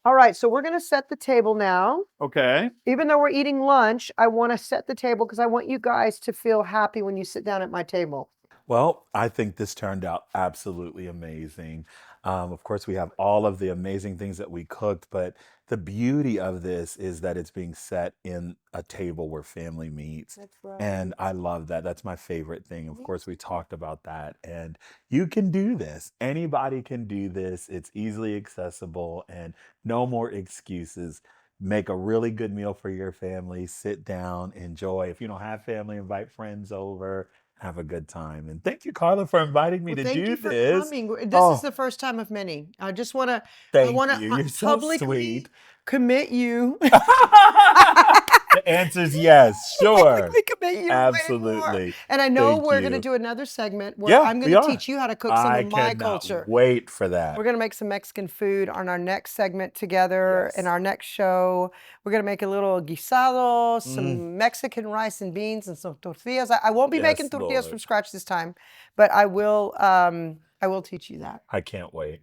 All right, so we're going to set the table now. Okay. Even though we're eating lunch, I want to set the table because I want you guys to feel happy when you sit down at my table. Well, I think this turned out absolutely amazing. Of course, we have all of the amazing things that we cooked, but the beauty of this is that it's being set in a table where family meets. That's right. And I love that. That's my favorite thing. Of course, we talked about that. And you can do this. Anybody can do this. It's easily accessible and no more excuses. Make a really good meal for your family. Sit down, enjoy. If you don't have family, invite friends over. Have a good time. And thank you, Carla, for inviting me to Thank do you for this. coming. This Oh, is the first time of many. I just want to, thank you. You're so publicly sweet. commit you. The answer's yes, sure. Publicly commit you way more. Absolutely. And I know Thank we're going to you. do another segment where Yeah, I'm going we to are. teach you how to cook some I of my cannot culture. wait for that. We're going to make some Mexican food on our next segment together. Yes. In our next show, we're going to make a little guisado, some Mm. Mexican rice and beans, and some tortillas. I won't be Yes, making tortillas Lord. from scratch this time, but I will teach you that. I can't wait.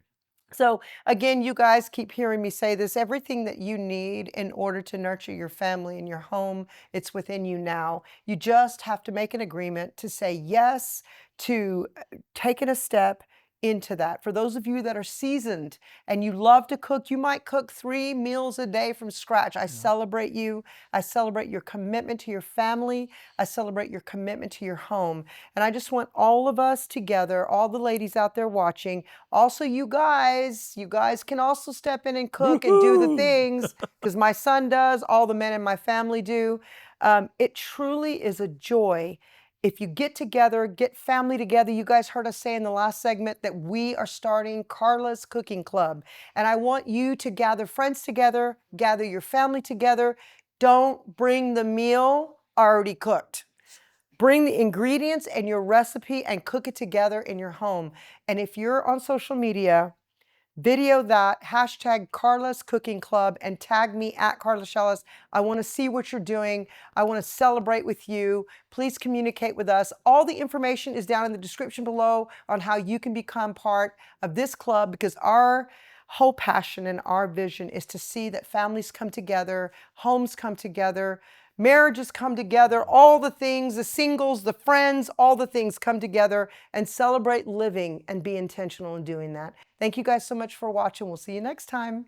So again, you guys keep hearing me say this, everything that you need in order to nurture your family and your home, it's within you now. You just have to make an agreement to say yes to taking a step into that. For those of you that are seasoned and you love to cook, you might cook 3 meals a day from scratch. I celebrate you. I celebrate your commitment to your family. I celebrate your commitment to your home. And I just want all of us together, all the ladies out there watching, also you guys can also step in and cook and do the Woohoo! things because my son does, all the men in my family do. It truly is a joy. If you get together, get family together, you guys heard us say in the last segment that we are starting Carla's Cooking Club. And I want you to gather friends together, gather your family together. Don't bring the meal already cooked. Bring the ingredients and your recipe and cook it together in your home. And if you're on social media, video that, hashtag Carla's Cooking Club, and tag me at Carla Shellis. I want to see what you're doing. I want to celebrate with you. Please communicate with us. All the information is down in the description below on how you can become part of this club because our whole passion and our vision is to see that families come together, homes come together, marriages come together, all the things, the singles, the friends, all the things come together and celebrate living and be intentional in doing that. Thank you guys so much for watching. We'll see you next time.